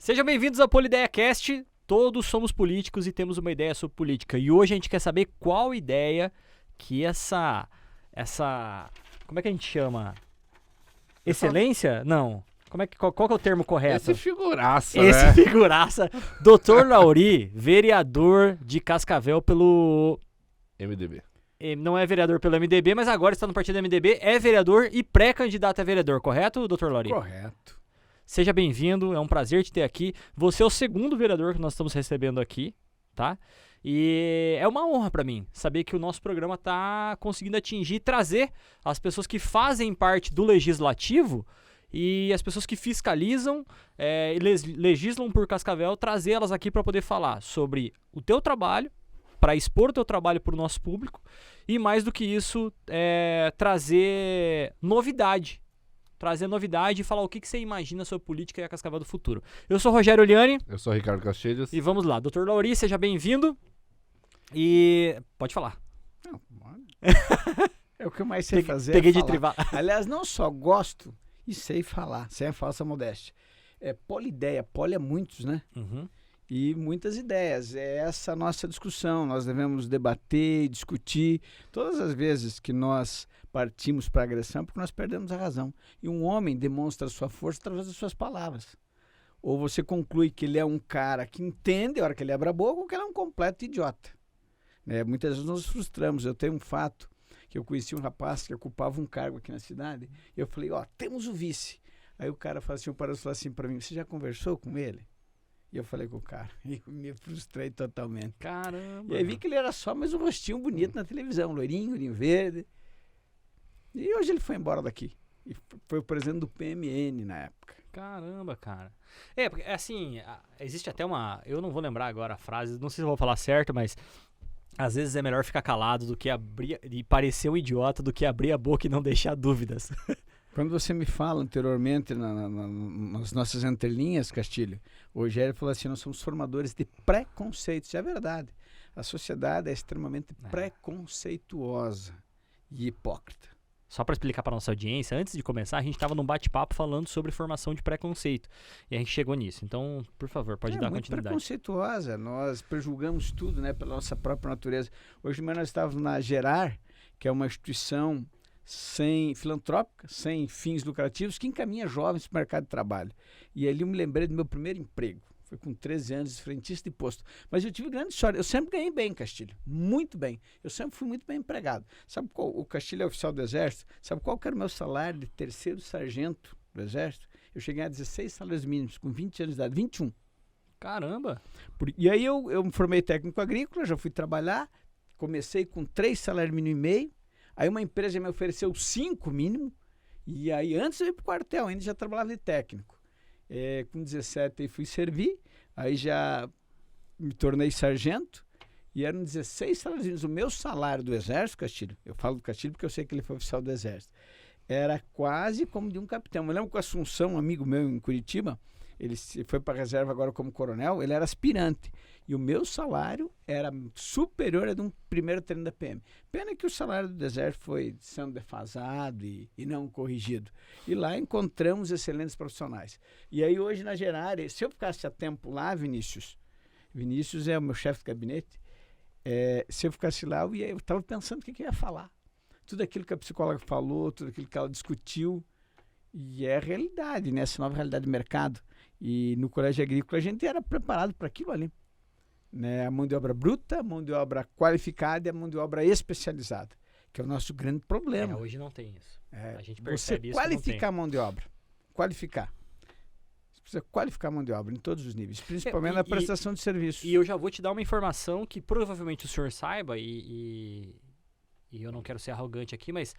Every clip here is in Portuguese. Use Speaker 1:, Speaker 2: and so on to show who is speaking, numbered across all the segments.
Speaker 1: Sejam bem-vindos ao Polideia Cast. Todos somos políticos e temos uma ideia sobre política. E hoje a gente quer saber qual ideia que essa como é que a gente chama? Excelência? Não. Qual que é o termo correto?
Speaker 2: Esse figuraça,
Speaker 1: Esse figuraça. Dr. Lauri, vereador de Cascavel pelo...
Speaker 2: MDB.
Speaker 1: Não é vereador pelo MDB, mas agora está no partido MDB, é vereador e pré-candidato a vereador, correto, Dr. Lauri?
Speaker 2: Correto.
Speaker 1: Seja bem-vindo, é um prazer te ter aqui. Você é o segundo vereador que nós estamos recebendo aqui, tá? E é uma honra para mim saber que o nosso programa está conseguindo atingir e trazer as pessoas que fazem parte do legislativo e as pessoas que fiscalizam e legislam por Cascavel, trazer elas aqui para poder falar sobre o teu trabalho, para expor o teu trabalho para o nosso público e, mais do que isso, trazer novidade e falar o que você imagina sobre política e a Cascavel do futuro. Eu sou Rogério Oliani.
Speaker 2: Eu sou Ricardo Castilhos.
Speaker 1: E vamos lá, Dr. Lauri, seja bem-vindo. E pode falar.
Speaker 3: Não, é o que eu mais sei fazer.
Speaker 1: Peguei de
Speaker 3: falar.
Speaker 1: trivar.
Speaker 3: Aliás, não só gosto e sei falar, sem a falsa modéstia. É polideia, poli é muitos, né?
Speaker 1: Uhum.
Speaker 3: E muitas ideias. É essa a nossa discussão. Nós devemos debater e discutir. Todas as vezes que nós partimos para a agressão, porque nós perdemos a razão. E um homem demonstra sua força através das suas palavras. Ou você conclui que ele é um cara que entende a hora que ele abre a boca, ou que ele é um completo idiota. Muitas vezes nós nos frustramos. Eu tenho um fato que eu conheci um rapaz que ocupava um cargo aqui na cidade. E eu falei, temos o vice. Aí o cara falou assim para mim, você já conversou com ele? E eu falei com o cara, e me frustrei totalmente.
Speaker 1: Caramba!
Speaker 3: E aí vi que ele era só mais um rostinho bonito na televisão, loirinho, olhinho verde. E hoje ele foi embora daqui. E foi o presidente do PMN na época.
Speaker 1: Caramba, cara. Porque assim, existe até uma... Eu não vou lembrar agora a frase, não sei se eu vou falar certo, mas... Às vezes é melhor ficar calado do que abrir e parecer um idiota do que abrir a boca e não deixar dúvidas.
Speaker 3: Quando você me fala anteriormente nas nossas entrelinhas, Castilho, o Rogério falou assim, nós somos formadores de preconceitos. É verdade. A sociedade é extremamente preconceituosa e hipócrita.
Speaker 1: Só para explicar para nossa audiência, antes de começar, a gente estava num bate-papo falando sobre formação de preconceito. E a gente chegou nisso. Então, por favor, pode dar
Speaker 3: muito
Speaker 1: continuidade.
Speaker 3: Preconceituosa. Nós prejulgamos tudo, pela nossa própria natureza. Hoje mesmo nós estávamos na Gerar, que é uma instituição filantrópica, sem fins lucrativos, que encaminha jovens para o mercado de trabalho. E ali eu me lembrei do meu primeiro emprego. Foi com 13 anos, de frentista de posto. Mas eu tive grande sorte. Eu sempre ganhei bem, Castilho. Muito bem. Eu sempre fui muito bem empregado. Sabe qual? O Castilho é oficial do Exército. Sabe qual que era o meu salário de terceiro sargento do Exército? Eu cheguei a 16 salários mínimos, com 20 anos de idade. 21.
Speaker 1: Caramba!
Speaker 3: E aí eu me formei técnico agrícola, já fui trabalhar. Comecei com 3 salários mínimos e meio. Aí uma empresa me ofereceu 5 mínimo. E aí antes eu ia para o quartel, ainda já trabalhava de técnico. Com 17 aí fui servir, aí já me tornei sargento e eram 16 salários. O meu salário do Exército, Castilho, eu falo do Castilho porque eu sei que ele foi oficial do Exército, era quase como de um capitão. Eu lembro que o Assunção, um amigo meu em Curitiba, ele foi para a reserva agora como coronel, ele era aspirante. E o meu salário era superior a de um primeiro treino da PM. Pena que o salário do Exército foi sendo defasado e não corrigido. E lá encontramos excelentes profissionais. E aí hoje na Gerar, se eu ficasse a tempo lá, Vinícius é o meu chefe de gabinete, se eu ficasse lá, eu estava pensando o que eu ia falar. Tudo aquilo que a psicóloga falou, tudo aquilo que ela discutiu, e é a realidade, essa nova realidade do mercado. E no colégio agrícola a gente era preparado para aquilo ali. A mão de obra bruta, a mão de obra qualificada e a mão de obra especializada, que é o nosso grande problema.
Speaker 1: Hoje não tem isso. A gente percebe
Speaker 3: você
Speaker 1: isso.
Speaker 3: Qualificar a mão de obra. Qualificar. Você precisa qualificar a mão de obra em todos os níveis, principalmente na prestação de serviços.
Speaker 1: E eu já vou te dar uma informação que provavelmente o senhor saiba, e eu não quero ser arrogante aqui, mas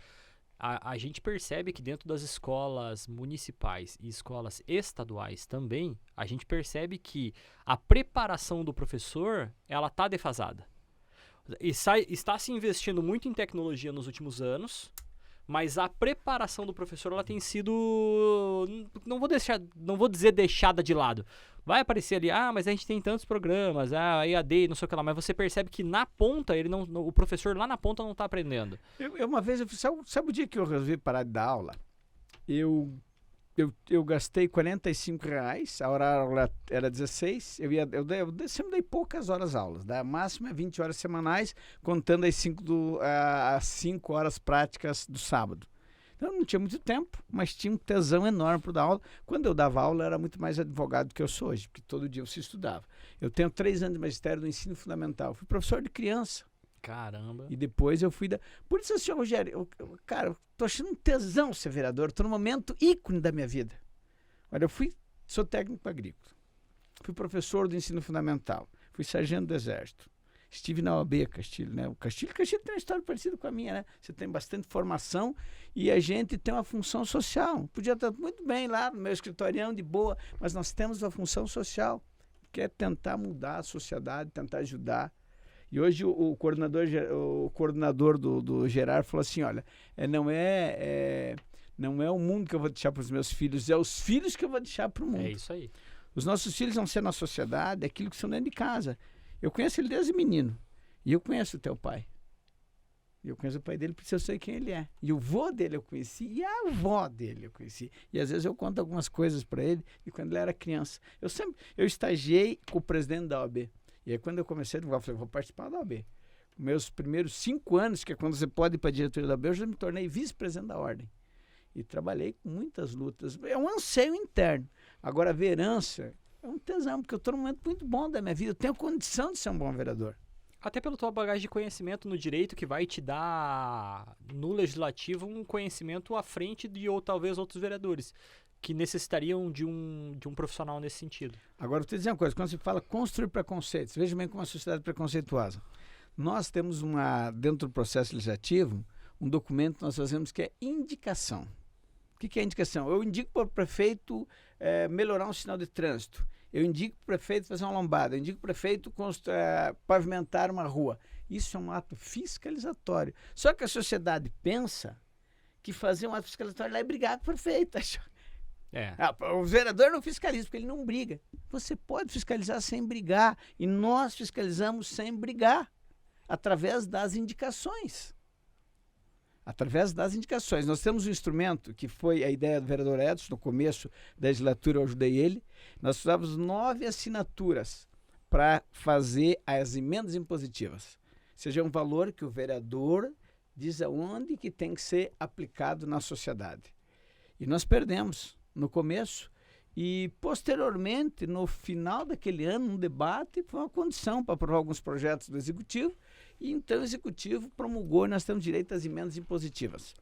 Speaker 1: a gente percebe que dentro das escolas municipais e escolas estaduais também, a gente percebe que a preparação do professor, ela está defasada. Está se investindo muito em tecnologia nos últimos anos, mas a preparação do professor, ela tem sido, não vou dizer deixada de lado. Vai aparecer ali, mas a gente tem tantos programas, EAD, não sei o que lá, mas você percebe que na ponta, o professor lá na ponta não está aprendendo.
Speaker 3: Uma vez, sabe o dia que eu resolvi parar de dar aula? Eu eu gastei R$ 45, a hora era 16, eu sempre dei poucas horas aulas, da máxima 20 horas semanais, contando as 5 horas práticas do sábado. Então, eu não tinha muito tempo, mas tinha um tesão enorme para dar aula. Quando eu dava aula, eu era muito mais advogado do que eu sou hoje, porque todo dia eu se estudava. Eu tenho 3 anos de magistério do ensino fundamental, fui professor de criança.
Speaker 1: Caramba.
Speaker 3: E depois eu fui Por isso, assim, Rogério, cara, eu tô achando um tesão ser vereador, tô num momento ícone da minha vida. Olha, sou técnico agrícola, fui professor do ensino fundamental, fui sargento do Exército, estive na OAB Castilho, né? O Castilho tem uma história parecida com a minha, né? Você tem bastante formação e a gente tem uma função social. Podia estar muito bem lá no meu escritorião, de boa, mas nós temos uma função social, que é tentar mudar a sociedade, tentar ajudar. E hoje o coordenador do Gerard falou assim, olha, não é o mundo que eu vou deixar para os meus filhos, é os filhos que eu vou deixar para o mundo.
Speaker 1: É isso aí.
Speaker 3: Os nossos filhos vão ser na sociedade aquilo que são dentro de casa. Eu conheço ele desde menino. E eu conheço o teu pai. Eu conheço o pai dele porque eu sei quem ele é. E o vô dele eu conheci e a avó dele eu conheci. E às vezes eu conto algumas coisas para ele de quando ele era criança. Eu estagiei com o presidente da OAB. E aí quando eu comecei a advogar, eu falei, vou participar da OAB. Meus primeiros 5 anos, que é quando você pode ir para a diretoria da OAB, eu já me tornei vice-presidente da ordem. E trabalhei com muitas lutas. É um anseio interno. Agora, a vereança é um tesão, porque eu estou num momento muito bom da minha vida. Eu tenho condição de ser um bom vereador.
Speaker 1: Até pela tua bagagem de conhecimento no direito, que vai te dar, no legislativo, um conhecimento à frente de ou talvez outros vereadores, que necessitariam de um profissional nesse sentido.
Speaker 3: Agora, eu vou te dizer uma coisa. Quando se fala construir preconceitos, veja bem como uma sociedade preconceituosa. Nós temos dentro do processo legislativo, um documento que nós fazemos que é indicação. O que é indicação? Eu indico para o prefeito melhorar um sinal de trânsito. Eu indico para o prefeito fazer uma lombada. Eu indico para o prefeito pavimentar uma rua. Isso é um ato fiscalizatório. Só que a sociedade pensa que fazer um ato fiscalizatório lá é brigar com o prefeito. O vereador não fiscaliza porque ele não briga. Você pode fiscalizar sem brigar. E nós fiscalizamos sem brigar. Através das indicações. Nós temos um instrumento que foi a ideia do vereador Edson, no começo da legislatura eu ajudei ele. Nós precisávamos 9 assinaturas para fazer as emendas impositivas. Seja um valor que o vereador diz aonde que tem que ser aplicado na sociedade. E nós perdemos no começo e posteriormente, no final daquele ano, um debate, foi uma condição para aprovar alguns projetos do Executivo. E então o Executivo promulgou e nós temos direito às emendas impositivas.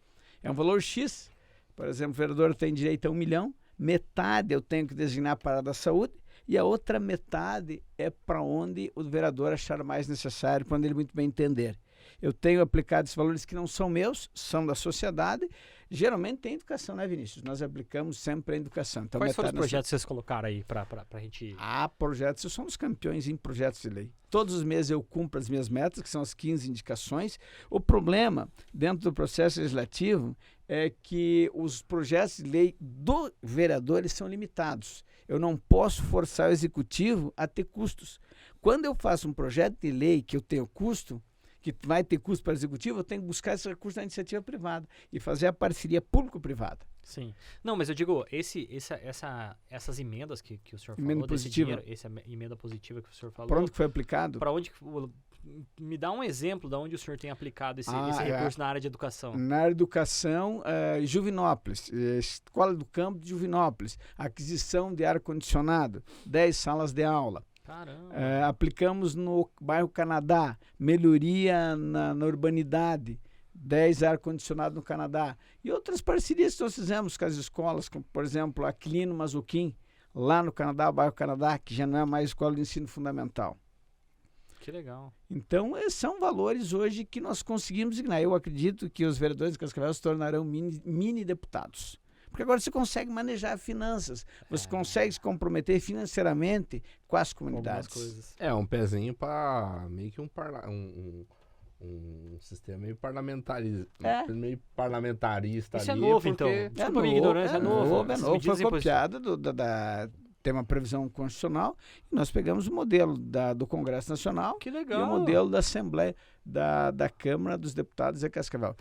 Speaker 3: É um valor X, por exemplo, o vereador tem direito a 1 milhão, metade eu tenho que designar para a área da saúde e a outra metade é para onde o vereador achar mais necessário, para onde ele muito bem entender. Eu tenho aplicado esses valores que não são meus, são da sociedade. Geralmente tem educação, né, Vinícius? Nós aplicamos sempre a educação. Então,
Speaker 1: quais foram os projetos que vocês colocaram aí para a gente...
Speaker 3: Projetos. Eu sou um dos campeões em projetos de lei. Todos os meses eu cumpro as minhas metas, que são as 15 indicações. O problema, dentro do processo legislativo, é que os projetos de lei do vereador eles são limitados. Eu não posso forçar o Executivo a ter custos. Quando eu faço um projeto de lei que eu tenho custo, que vai ter custo para o Executivo, eu tenho que buscar esse recurso na iniciativa privada e fazer a parceria público-privada.
Speaker 1: Sim. Não, mas eu digo, essas emendas que o senhor
Speaker 3: emenda
Speaker 1: falou,
Speaker 3: positiva.
Speaker 1: essa emenda positiva que o senhor falou...
Speaker 3: Para onde que foi aplicado?
Speaker 1: Para onde... Me dá um exemplo de onde o senhor tem aplicado esse recurso na área de educação.
Speaker 3: Na área de educação, Juvinópolis, Escola do Campo de Juvinópolis, aquisição de ar-condicionado, 10 salas de aula.
Speaker 1: Caramba.
Speaker 3: Aplicamos no bairro Canadá, melhoria na urbanidade, 10 ar-condicionado no Canadá. E outras parcerias que nós fizemos com as escolas, como, por exemplo, Aquilino Mazuquim, lá no Canadá, bairro Canadá, que já não é mais escola de ensino fundamental.
Speaker 1: Que legal.
Speaker 3: Então, são valores hoje que nós conseguimos designar. Eu acredito que os vereadores de Cascavel se tornarão mini deputados. Porque agora você consegue manejar finanças, você consegue se comprometer financeiramente com as comunidades.
Speaker 1: Coisas.
Speaker 2: É um pezinho para meio que um sistema meio parlamentarista.
Speaker 1: Isso
Speaker 2: ali,
Speaker 1: é novo,
Speaker 2: porque...
Speaker 1: então. Desculpa a minha ignorância, é novo.
Speaker 3: Foi copiado tem uma previsão constitucional e nós pegamos o modelo do Congresso Nacional
Speaker 1: que legal.
Speaker 3: E o modelo da Assembleia da Câmara dos Deputados de Cascavel.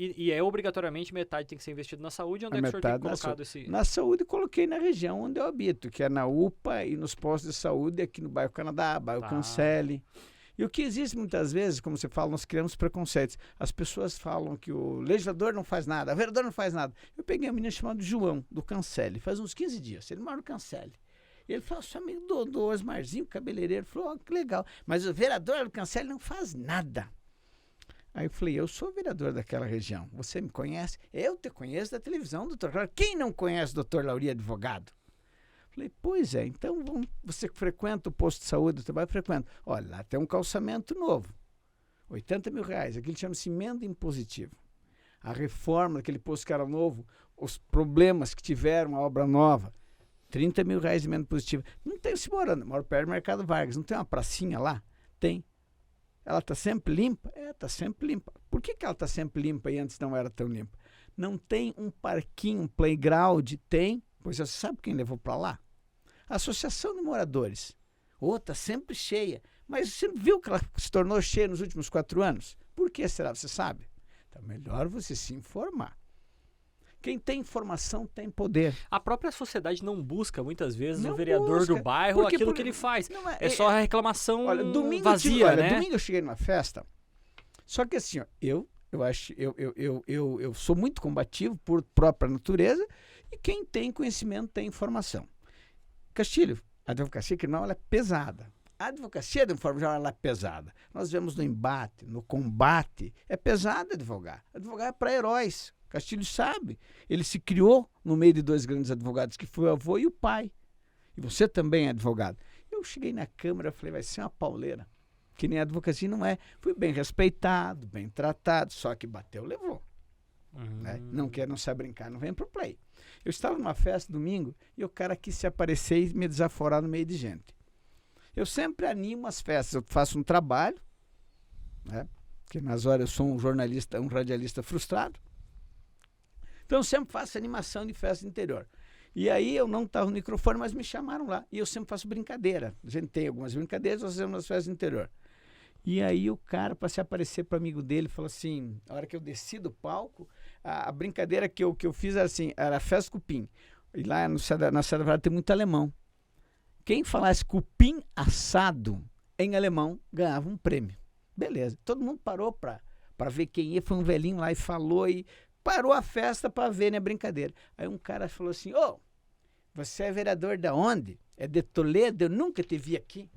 Speaker 1: E é obrigatoriamente metade tem que ser investido na saúde, onde é que o senhor tem
Speaker 3: metade na
Speaker 1: colocado esse...
Speaker 3: Na saúde, coloquei na região onde eu habito, que é na UPA e nos postos de saúde aqui no bairro Canadá, bairro
Speaker 1: Tá.
Speaker 3: Cancele. E o que existe muitas vezes, como você fala, nós criamos preconceitos. As pessoas falam que o legislador não faz nada, o vereador não faz nada. Eu peguei um menino chamado João, do Cancele, faz uns 15 dias. Ele mora no Cancele. E ele falou, sou amigo do Osmarzinho, cabeleireiro. Ele falou, que legal. Mas o vereador do Cancele não faz nada. Aí eu falei, eu sou vereador daquela região. Você me conhece? Eu te conheço da televisão, doutor. Claro, quem não conhece o doutor Lauri, advogado? Falei, pois é, então você que frequenta o posto de saúde do trabalho, frequenta. Olha, lá tem um calçamento novo, R$80 mil, aquilo chama-se emenda impositiva. A reforma daquele posto que era novo, os problemas que tiveram, a obra nova, R$30 mil de emenda impositiva. Não tem se morando, moro perto do Mercado Vargas, não tem uma pracinha lá? Tem. Ela está sempre limpa? Está sempre limpa. Por que ela está sempre limpa e antes não era tão limpa? Não tem um parquinho, um playground? Tem. Pois você sabe quem levou para lá? A Associação de Moradores. Está sempre cheia. Mas você viu que ela se tornou cheia nos últimos 4 anos? Por que será? Você sabe? Então, melhor você se informar. Quem tem informação tem poder.
Speaker 1: A própria sociedade não busca, muitas vezes,
Speaker 3: Não
Speaker 1: o vereador
Speaker 3: busca.
Speaker 1: do bairro
Speaker 3: Porque
Speaker 1: aquilo que ele faz.
Speaker 3: Não
Speaker 1: É só a reclamação
Speaker 3: Olha, domingo
Speaker 1: vazia, né?
Speaker 3: Domingo eu cheguei numa festa, só que assim, ó, eu sou muito combativo por própria natureza e quem tem conhecimento tem informação. Castilho, a advocacia criminal ela é pesada. A advocacia, de uma forma geral, ela é pesada. Nós vemos no embate, no combate, é pesado advogar. Advogar é para heróis. Castilho sabe. Ele se criou no meio de 2 grandes advogados, que foi o avô e o pai. E você também é advogado. Eu cheguei na Câmara e falei, vai ser uma pauleira. Que nem a advocacia não é. Fui bem respeitado, bem tratado, só que bateu, levou. Né? Não sabe brincar, não vem pro play. Eu estava numa festa domingo e o cara quis se aparecer e me desaforar no meio de gente. Eu sempre animo as festas. Eu faço um trabalho, né? Porque nas horas eu sou um jornalista, um radialista frustrado. Então eu sempre faço animação de festa interior. E aí eu não estava no microfone, mas me chamaram lá. E eu sempre faço brincadeira. A gente tem algumas brincadeiras, nós fazemos nas festas interior. E aí o cara, para se aparecer para amigo dele, falou assim, a hora que eu desci do palco, a brincadeira que eu fiz era assim, era festa cupim. E lá na Cidade Verde tem muito alemão. Quem falasse cupim assado em alemão ganhava um prêmio. Beleza. Todo mundo parou para ver quem ia. Foi um velhinho lá e falou e parou a festa para ver, né, brincadeira. Aí um cara falou assim, você é vereador da onde? É de Toledo? Eu nunca te vi aqui.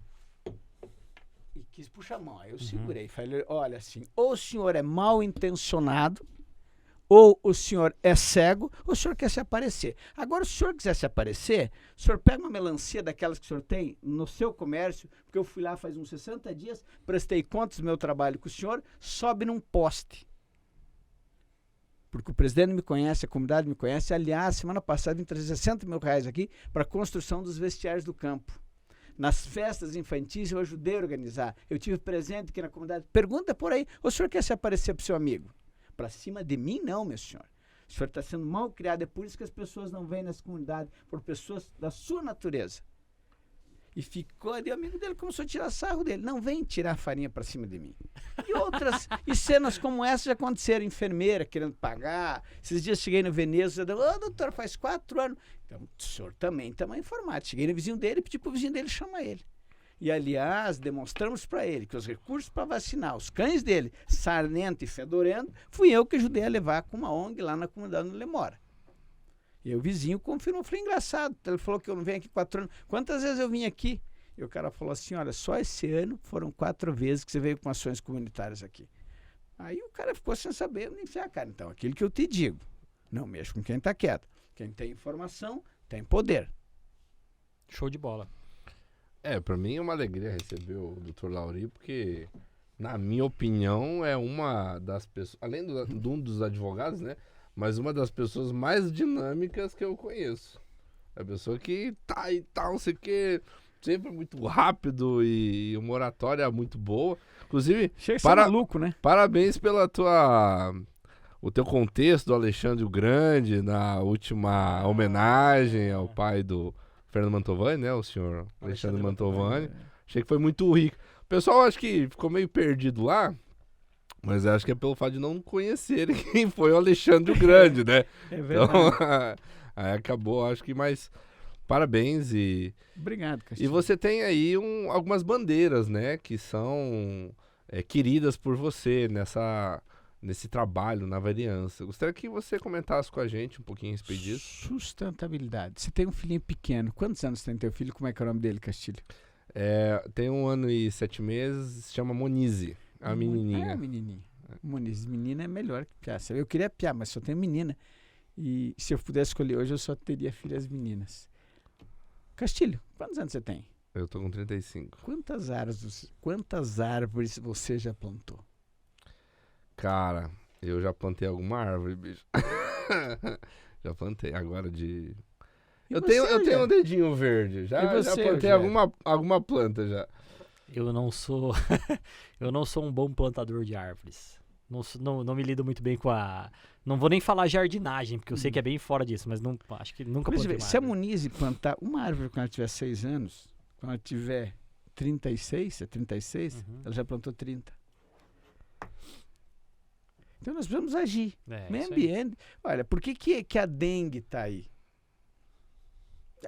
Speaker 3: E quis puxar a mão. Aí eu segurei. Falei, olha assim, ou o senhor é mal intencionado, ou o senhor é cego, ou o senhor quer se aparecer. Agora, se o senhor quiser se aparecer, o senhor pega uma melancia daquelas que o senhor tem no seu comércio, porque eu fui lá faz uns 60 dias, prestei contas do meu trabalho com o senhor, sobe num poste. Porque o presidente me conhece, a comunidade me conhece. Aliás, semana passada, vim trazer R$60 mil aqui para a construção dos vestiários do campo. Nas festas infantis, eu ajudei a organizar. Eu tive presente aqui na comunidade. Pergunta por aí, o senhor quer se aparecer para o seu amigo? Para cima de mim, não, meu senhor. O senhor está sendo mal criado. É por isso que as pessoas não vêm nessa comunidade, por pessoas da sua natureza. E ficou ali, o amigo dele começou a tirar sarro dele. Não vem tirar farinha para cima de mim. E outras, e cenas como essa já aconteceram. Enfermeira querendo pagar. Esses dias cheguei no Veneza, doutor, faz 4 anos. Então, o senhor também está mal informado. Cheguei no vizinho dele e pedi para o vizinho dele chamar ele. E, aliás, demonstramos para ele que os recursos para vacinar os cães dele, sarnento e fedorento, fui eu que ajudei a levar com uma ONG lá na comunidade onde ele mora. E o vizinho confirmou, falei, engraçado, ele falou que eu não venho aqui 4 anos. Quantas vezes eu vim aqui? E o cara falou assim, olha, só esse ano foram 4 vezes que você veio com ações comunitárias aqui. Aí o cara ficou sem saber, eu nem sei, cara, então, aquilo que eu te digo, não mexa com quem está quieto. Quem tem informação, tem poder.
Speaker 1: Show de bola.
Speaker 2: Pra mim é uma alegria receber o Dr. Lauri, porque, na minha opinião, é uma das pessoas, além de um dos advogados, né? Mas uma das pessoas mais dinâmicas que eu conheço. É a pessoa que tá e tal, não sei o que, sempre muito rápido e uma oratória muito boa. Inclusive,
Speaker 3: Chega a ser maluco, né?
Speaker 2: parabéns pela o teu contexto do Alexandre o Grande, na última homenagem ao pai do Fernando Mantovani, né? O senhor Alexandre Mantovani. Achei que foi muito rico. O pessoal acho que ficou meio perdido lá, Mas eu acho que é pelo fato de não conhecerem quem foi o Alexandre o Grande, né?
Speaker 3: É
Speaker 2: Então,
Speaker 3: verdade.
Speaker 2: aí acabou, acho que mais parabéns
Speaker 3: Obrigado,
Speaker 2: e
Speaker 3: Castilho.
Speaker 2: você tem aí algumas bandeiras, né, que são queridas por você nesse trabalho na vereança. Gostaria que você comentasse com a gente um pouquinho a respeito disso.
Speaker 3: Sustentabilidade. Você tem um filhinho pequeno. Quantos anos tem teu filho? Como é que é o nome dele, Castilho?
Speaker 2: Tem 1 ano e 7 meses, se chama Monize, a menininha.
Speaker 3: É, menininha. Muniz, menina é melhor que piá. Eu queria piá, mas só tenho menina. E se eu pudesse escolher hoje, eu só teria filhas meninas. Castilho, quantos anos você tem?
Speaker 2: Eu tô com 35.
Speaker 3: Quantas árvores você já plantou?
Speaker 2: Cara, eu já plantei alguma árvore, bicho. Já plantei, agora de...
Speaker 3: E
Speaker 2: Eu
Speaker 3: você,
Speaker 2: tenho
Speaker 3: Rogério?
Speaker 2: um dedinho verde, já
Speaker 3: E você,
Speaker 2: plantei
Speaker 3: Rogério?
Speaker 2: alguma planta já.
Speaker 1: Eu não sou eu não sou um bom plantador de árvores. Não me lido muito bem com a... Não vou nem falar jardinagem, porque eu sei que é bem fora disso, mas não, acho que nunca
Speaker 3: Mas,
Speaker 1: plantei uma
Speaker 3: se a
Speaker 1: árvore.
Speaker 3: Muniz plantar uma árvore quando ela tiver 6 anos, quando ela tiver 36, 36,
Speaker 1: Uhum.
Speaker 3: ela já plantou 30. Então nós precisamos agir.
Speaker 1: É,
Speaker 3: Meio
Speaker 1: isso aí.
Speaker 3: ambiente. Olha, por que a dengue está aí?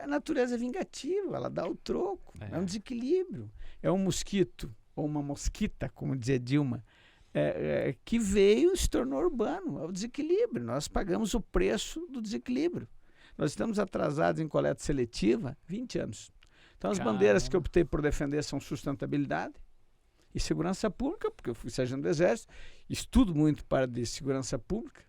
Speaker 3: A natureza é vingativa, ela dá o troco. É um desequilíbrio. É um mosquito, ou uma mosquita, como dizia Dilma, que veio e se tornou urbano. É o desequilíbrio. Nós pagamos o preço do desequilíbrio. Nós estamos atrasados em coleta seletiva 20 anos. Então as bandeiras que eu optei por defender são sustentabilidade e segurança pública, porque eu fui sargento do Exército, estudo muito para de segurança pública,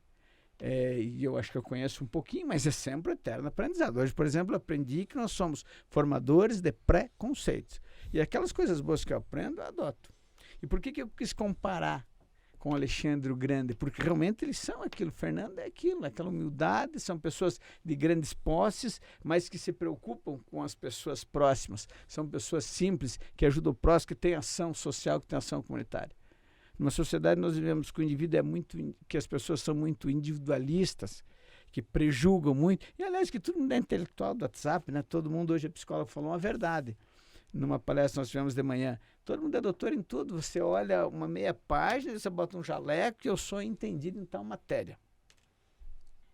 Speaker 3: e eu acho que eu conheço um pouquinho, mas é sempre eterno aprendizado. Hoje, por exemplo, aprendi que nós somos formadores de preconceitos. E aquelas coisas boas que eu aprendo, eu adoto. E por que eu quis comparar com Alexandre o Grande? Porque realmente eles são aquilo. Fernando é aquilo, aquela humildade, são pessoas de grandes posses, mas que se preocupam com as pessoas próximas. São pessoas simples, que ajudam o próximo, que têm ação social, que têm ação comunitária. Numa sociedade nós vivemos que o indivíduo que as pessoas são muito individualistas, que prejulgam muito. E aliás, que todo mundo é intelectual do WhatsApp, né? Todo mundo hoje, a psicóloga falou uma verdade. Numa palestra que nós tivemos de manhã, todo mundo é doutor em tudo. Você olha uma meia página, você bota um jaleco e eu sou entendido em tal matéria.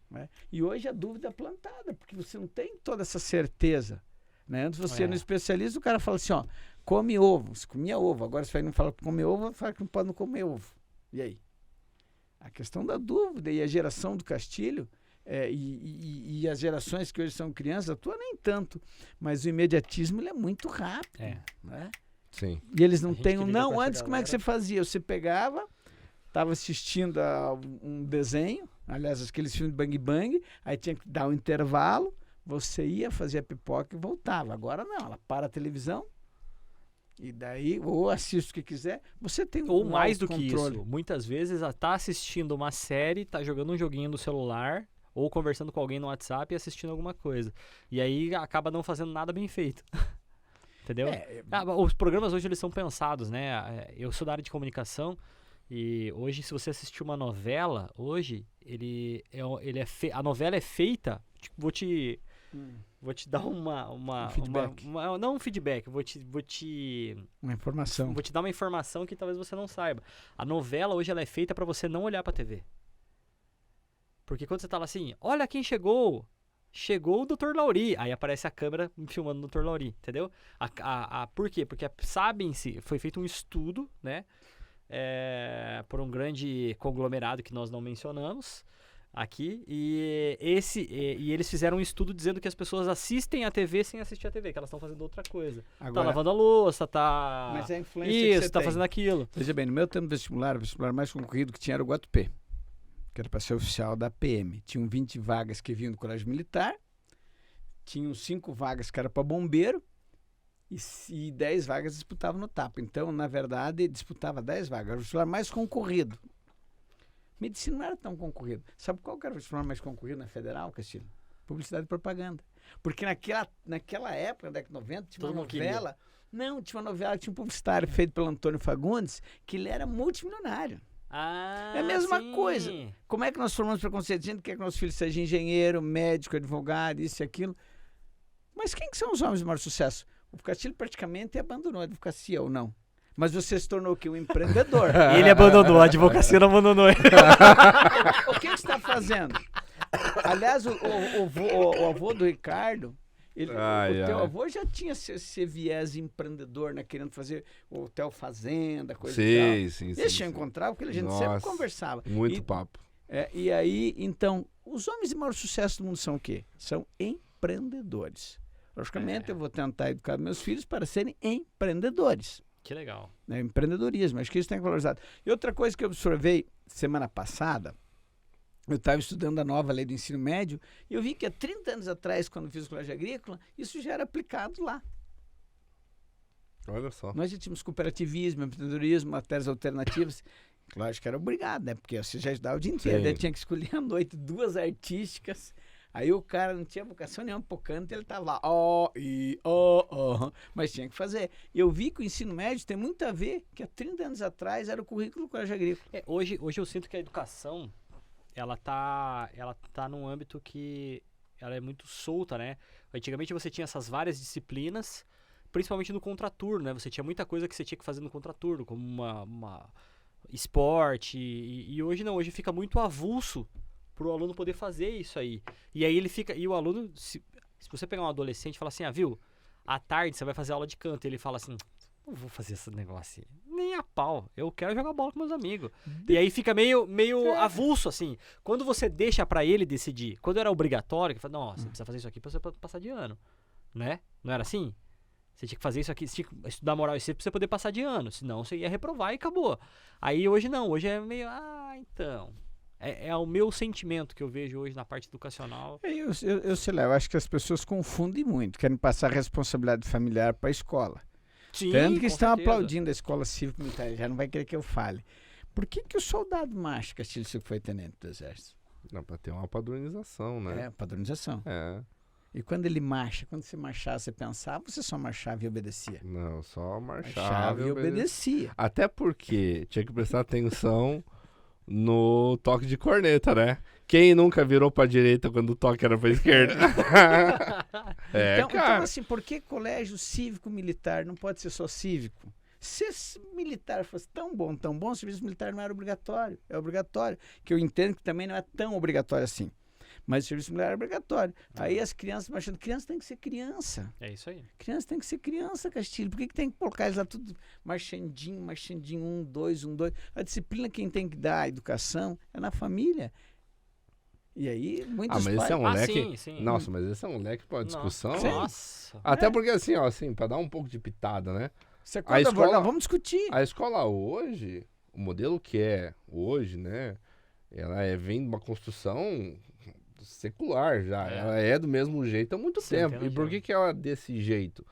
Speaker 3: Né? E hoje a dúvida é plantada, porque você não tem toda essa certeza. Né? Antes você no especialista, o cara fala assim, ó, come ovo. Você comia ovo, agora você não fala que come ovo, fala que não pode não comer ovo. E aí? A questão da dúvida e a geração do Castilho, e as gerações que hoje são crianças, a tua nem tanto, mas o imediatismo ele é muito rápido. Né?
Speaker 2: Sim.
Speaker 3: E eles não
Speaker 1: A gente
Speaker 3: têm
Speaker 1: que
Speaker 3: um
Speaker 1: lida
Speaker 3: não.
Speaker 1: com essa
Speaker 3: Antes, como é que
Speaker 1: galera.
Speaker 3: você fazia? Você pegava, estava assistindo a um desenho, aliás, aqueles filmes de Bang Bang, aí tinha que dar um intervalo, você ia fazer a pipoca e voltava. Agora não, ela para a televisão e daí, ou assiste o que quiser, você tem
Speaker 1: Ou mais do que
Speaker 3: autocontrole.
Speaker 1: isso, muitas vezes tá assistindo uma série, tá jogando um joguinho no celular, ou conversando com alguém no WhatsApp e assistindo alguma coisa. E aí acaba não fazendo nada bem feito. Entendeu? Os programas hoje eles são pensados, né? Eu sou da área de comunicação e hoje se você assistir uma novela, hoje a novela é feita, tipo, vou te dar
Speaker 3: Um feedback.
Speaker 1: não um feedback, vou
Speaker 3: Uma informação.
Speaker 1: te dar uma informação que talvez você não saiba. A novela hoje ela é feita pra você não olhar pra TV. Porque quando você tá lá assim, olha quem chegou! Chegou o Dr. Lauri. Aí aparece a câmera filmando o Dr. Lauri, entendeu? Por quê? Porque sabem-se, foi feito um estudo, né? Por um grande conglomerado que nós não mencionamos aqui. E eles fizeram um estudo dizendo que as pessoas assistem a TV sem assistir a TV, que elas estão fazendo outra coisa. Tá
Speaker 3: Agora,
Speaker 1: lavando a louça, tá...
Speaker 3: mas é a influência que
Speaker 1: Isso,
Speaker 3: você
Speaker 1: tá
Speaker 3: tem.
Speaker 1: fazendo aquilo.
Speaker 3: Veja bem, no meu tempo vestibular, o vestibular mais concorrido que tinha era o Guatupê, que era para ser oficial da PM. Tinham 20 vagas que vinham do colégio militar, tinham 5 vagas que era para bombeiro e 10 vagas disputavam no tapa. Então, na verdade, disputava 10 vagas. Era o vestibular mais concorrido. Medicina não era tão concorrido. Sabe qual que era o vestibular mais concorrido na Federal, Castilho? Publicidade e propaganda. Porque naquela época, na década de 90, tinha
Speaker 1: Todo
Speaker 3: uma
Speaker 1: mundo
Speaker 3: novela... Não, tinha uma novela, tinha um publicitário feito pelo Antônio Fagundes, que ele era multimilionário.
Speaker 1: Ah,
Speaker 3: É a mesma
Speaker 1: sim.
Speaker 3: coisa. Como é que nós formamos preconceito? A gente quer que nosso filho seja engenheiro, médico, advogado, isso e aquilo. Mas quem que são os homens de maior sucesso? O Castilho praticamente abandonou a advocacia, ou não? Mas você se tornou o quê? Um empreendedor.
Speaker 1: Ele abandonou, a advocacia não abandonou ele.
Speaker 3: O que você está fazendo? Aliás, o avô do Ricardo, o teu avô já tinha esse viés empreendedor, né? Querendo fazer o hotel fazenda, coisa e tal.
Speaker 2: Sim.
Speaker 3: Deixa eu encontrar, porque a gente sempre conversava.
Speaker 2: Muito papo.
Speaker 3: E aí, então, os homens de maior sucesso do mundo são o quê? São empreendedores. Logicamente, eu vou tentar educar meus filhos para serem empreendedores.
Speaker 1: Que legal.
Speaker 3: Né? Empreendedorismo, acho que isso tem que ser valorizado. E outra coisa que eu observei semana passada, eu estava estudando a nova lei do ensino médio e eu vi que há 30 anos atrás, quando fiz o colégio agrícola, isso já era aplicado lá.
Speaker 2: Olha só.
Speaker 3: Nós já tínhamos cooperativismo, empreendedorismo, matérias alternativas. Lógico que era obrigado, né? Porque você já estudava o dia inteiro. Ele tinha que escolher à noite 2 artísticas. Aí o cara não tinha vocação nenhuma pro canto, ele tava lá, mas tinha que fazer. E eu vi que o ensino médio tem muito a ver que há 30 anos atrás era o currículo do colégio agrícola.
Speaker 1: Hoje eu sinto que a educação, ela tá num âmbito que ela é muito solta, né? Antigamente você tinha essas várias disciplinas, principalmente no contraturno, né? Você tinha muita coisa que você tinha que fazer no contraturno, como uma esporte, e hoje não, hoje fica muito avulso para o aluno poder fazer isso aí. E aí ele fica, e o aluno, se você pegar um adolescente e falar assim, viu, à tarde você vai fazer aula de canto, e ele fala assim, não vou fazer esse negócio assim, nem a pau, eu quero jogar bola com meus amigos. E aí fica meio avulso, assim. Quando você deixa para ele decidir, quando era obrigatório, que fala, não, você precisa fazer isso aqui para você passar de ano, né? Não era assim? Você tinha que fazer isso aqui, você tinha que estudar moral e cívica pra você poder passar de ano, senão você ia reprovar e acabou. Aí hoje não, hoje é meio, então... É o meu sentimento que eu vejo hoje na parte educacional.
Speaker 3: Eu sei lá, eu acho que as pessoas confundem muito, querem passar a responsabilidade familiar para a escola.
Speaker 1: Sim,
Speaker 3: tanto que
Speaker 1: com
Speaker 3: estão
Speaker 1: certeza.
Speaker 3: aplaudindo a escola cívico-militar, já não vai querer que eu fale. Por que o soldado macho Castilho Silva foi tenente do exército?
Speaker 2: Não, para ter uma padronização, né?
Speaker 3: Padronização.
Speaker 2: É.
Speaker 3: E quando ele marcha, quando você marchava, você pensava, você só marchava e obedecia?
Speaker 2: Não, só marchava
Speaker 3: Marchava e obedecia.
Speaker 2: Até porque tinha que prestar atenção no toque de corneta, né? Quem nunca virou pra direita quando o toque era pra esquerda?
Speaker 3: Então, assim, por que colégio cívico-militar não pode ser só cívico? Se esse militar fosse tão bom, o serviço militar não era obrigatório. É obrigatório. Que eu entendo que também não é tão obrigatório assim. Mas o serviço militar é obrigatório. Aí as crianças marchando. Criança tem que ser criança.
Speaker 1: É isso aí.
Speaker 3: Criança tem que ser criança, Castilho. Por que tem que colocar eles lá tudo marchandinho, 1, 2, 1, 2? A disciplina quem tem que dar a educação é na família. E aí, muitos
Speaker 2: mas
Speaker 3: pais...
Speaker 2: esse é um leque...
Speaker 1: sim.
Speaker 2: Nossa, mas esse é um leque pra uma discussão.
Speaker 1: Nossa.
Speaker 2: Até porque assim, pra dar um pouco de pitada, né?
Speaker 3: Você acorda, não, vamos discutir.
Speaker 2: A escola hoje, o modelo que é hoje, né? Ela vem de uma construção secular já. Ela é do mesmo jeito há muito tempo. E por que ela é desse jeito?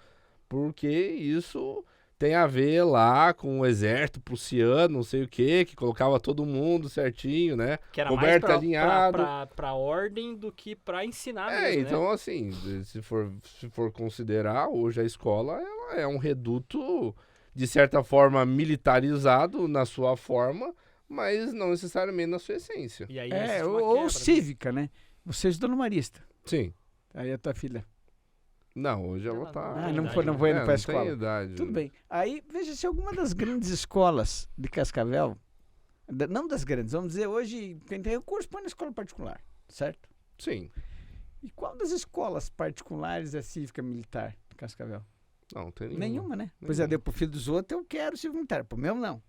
Speaker 2: Porque isso tem a ver lá com o exército prussiano, não sei o que colocava todo mundo certinho, né?
Speaker 1: Que era
Speaker 2: coberto,
Speaker 1: mais
Speaker 2: alinhado.
Speaker 1: pra ordem do que pra ensinar mesmo,
Speaker 2: então
Speaker 1: né?
Speaker 2: assim, se for considerar, hoje a escola ela é um reduto, de certa forma, militarizado na sua forma, mas não necessariamente na sua essência.
Speaker 1: E aí
Speaker 3: ou cívica, né? Você estudou no Marista.
Speaker 2: Sim.
Speaker 3: Aí a tua filha...
Speaker 2: Não, hoje ela tá...
Speaker 3: não foi indo pra escola.
Speaker 2: Tem idade.
Speaker 3: Tudo bem. Aí, veja se alguma das grandes escolas de Cascavel, não das grandes, vamos dizer, hoje, quem tem recurso põe na escola particular, certo?
Speaker 2: Sim.
Speaker 3: E qual das escolas particulares é cívica militar de Cascavel?
Speaker 2: Não, tem
Speaker 3: Nenhuma, né? Pois é, deu pro filho dos outros, eu quero cívico militar, pro meu não.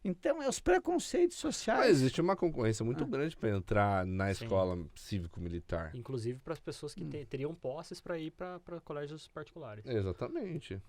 Speaker 3: Então, é os preconceitos sociais.
Speaker 2: Mas existe uma concorrência muito grande para entrar na escola cívico-militar.
Speaker 1: Inclusive para as pessoas que teriam posses para ir para colégios particulares.
Speaker 2: Exatamente.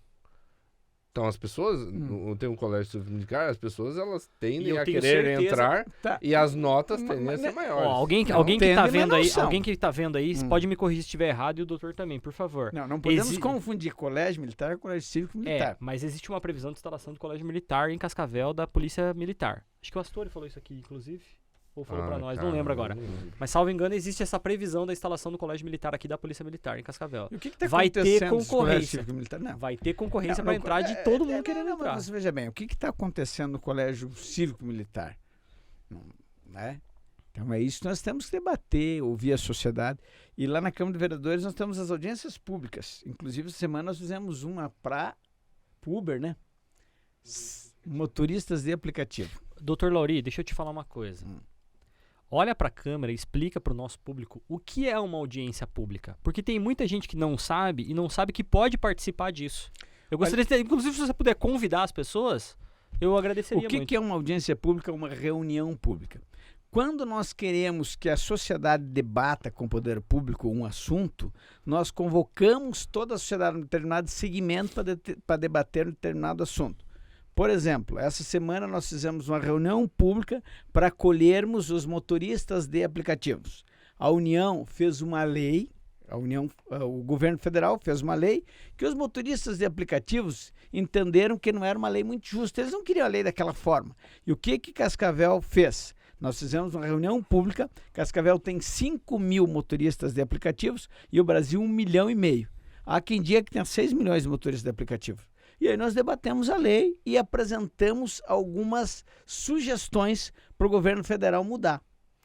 Speaker 2: Então as pessoas, tem um colégio cívico-militar, as pessoas elas tendem a querer entrar e as notas tendem a ser maiores.
Speaker 1: Alguém que tá vendo aí, pode me corrigir se estiver errado e o doutor também, por favor.
Speaker 3: Não podemos confundir colégio militar com colégio cívico-militar.
Speaker 1: Mas existe uma previsão de instalação de colégio militar em Cascavel da Polícia Militar. Acho que o Astori falou isso aqui, inclusive. Ou falou pra nós, não lembro agora. Mas, salvo engano, existe essa previsão da instalação do colégio militar aqui da Polícia Militar em Cascavel.
Speaker 3: E o que tá
Speaker 1: vai ter
Speaker 3: acontecendo
Speaker 1: concorrência.
Speaker 3: Não.
Speaker 1: Vai ter concorrência para entrar de todo mundo querendo entrar.
Speaker 3: Mas veja bem, o que está acontecendo no colégio cívico-militar? Né? Então é isso que nós temos que debater, ouvir a sociedade. E lá na Câmara de Vereadores nós temos as audiências públicas. Inclusive, essa semana nós fizemos uma para Uber, né? Motoristas de aplicativo.
Speaker 1: Doutor Lauri, deixa eu te falar uma coisa. Olha para a câmera e explica para o nosso público o que é uma audiência pública. Porque tem muita gente que não sabe e não sabe que pode participar disso. Eu gostaria de ter, inclusive, se você puder convidar as pessoas, eu agradeceria muito.
Speaker 3: O que é uma audiência pública? Uma reunião pública. Quando nós queremos que a sociedade debata com o poder público um assunto, nós convocamos toda a sociedade em um determinado segmento para debater um determinado assunto. Por exemplo, essa semana nós fizemos uma reunião pública para acolhermos os motoristas de aplicativos. A União fez uma lei, o governo federal fez uma lei que os motoristas de aplicativos entenderam que não era uma lei muito justa. Eles não queriam a lei daquela forma. E o que Cascavel fez? Nós fizemos uma reunião pública. Cascavel tem 5 mil motoristas de aplicativos e o Brasil 1,5 milhão. Há quem diga que tem 6 milhões de motoristas de aplicativos. E aí nós debatemos a lei e apresentamos algumas sugestões para o governo federal mudar.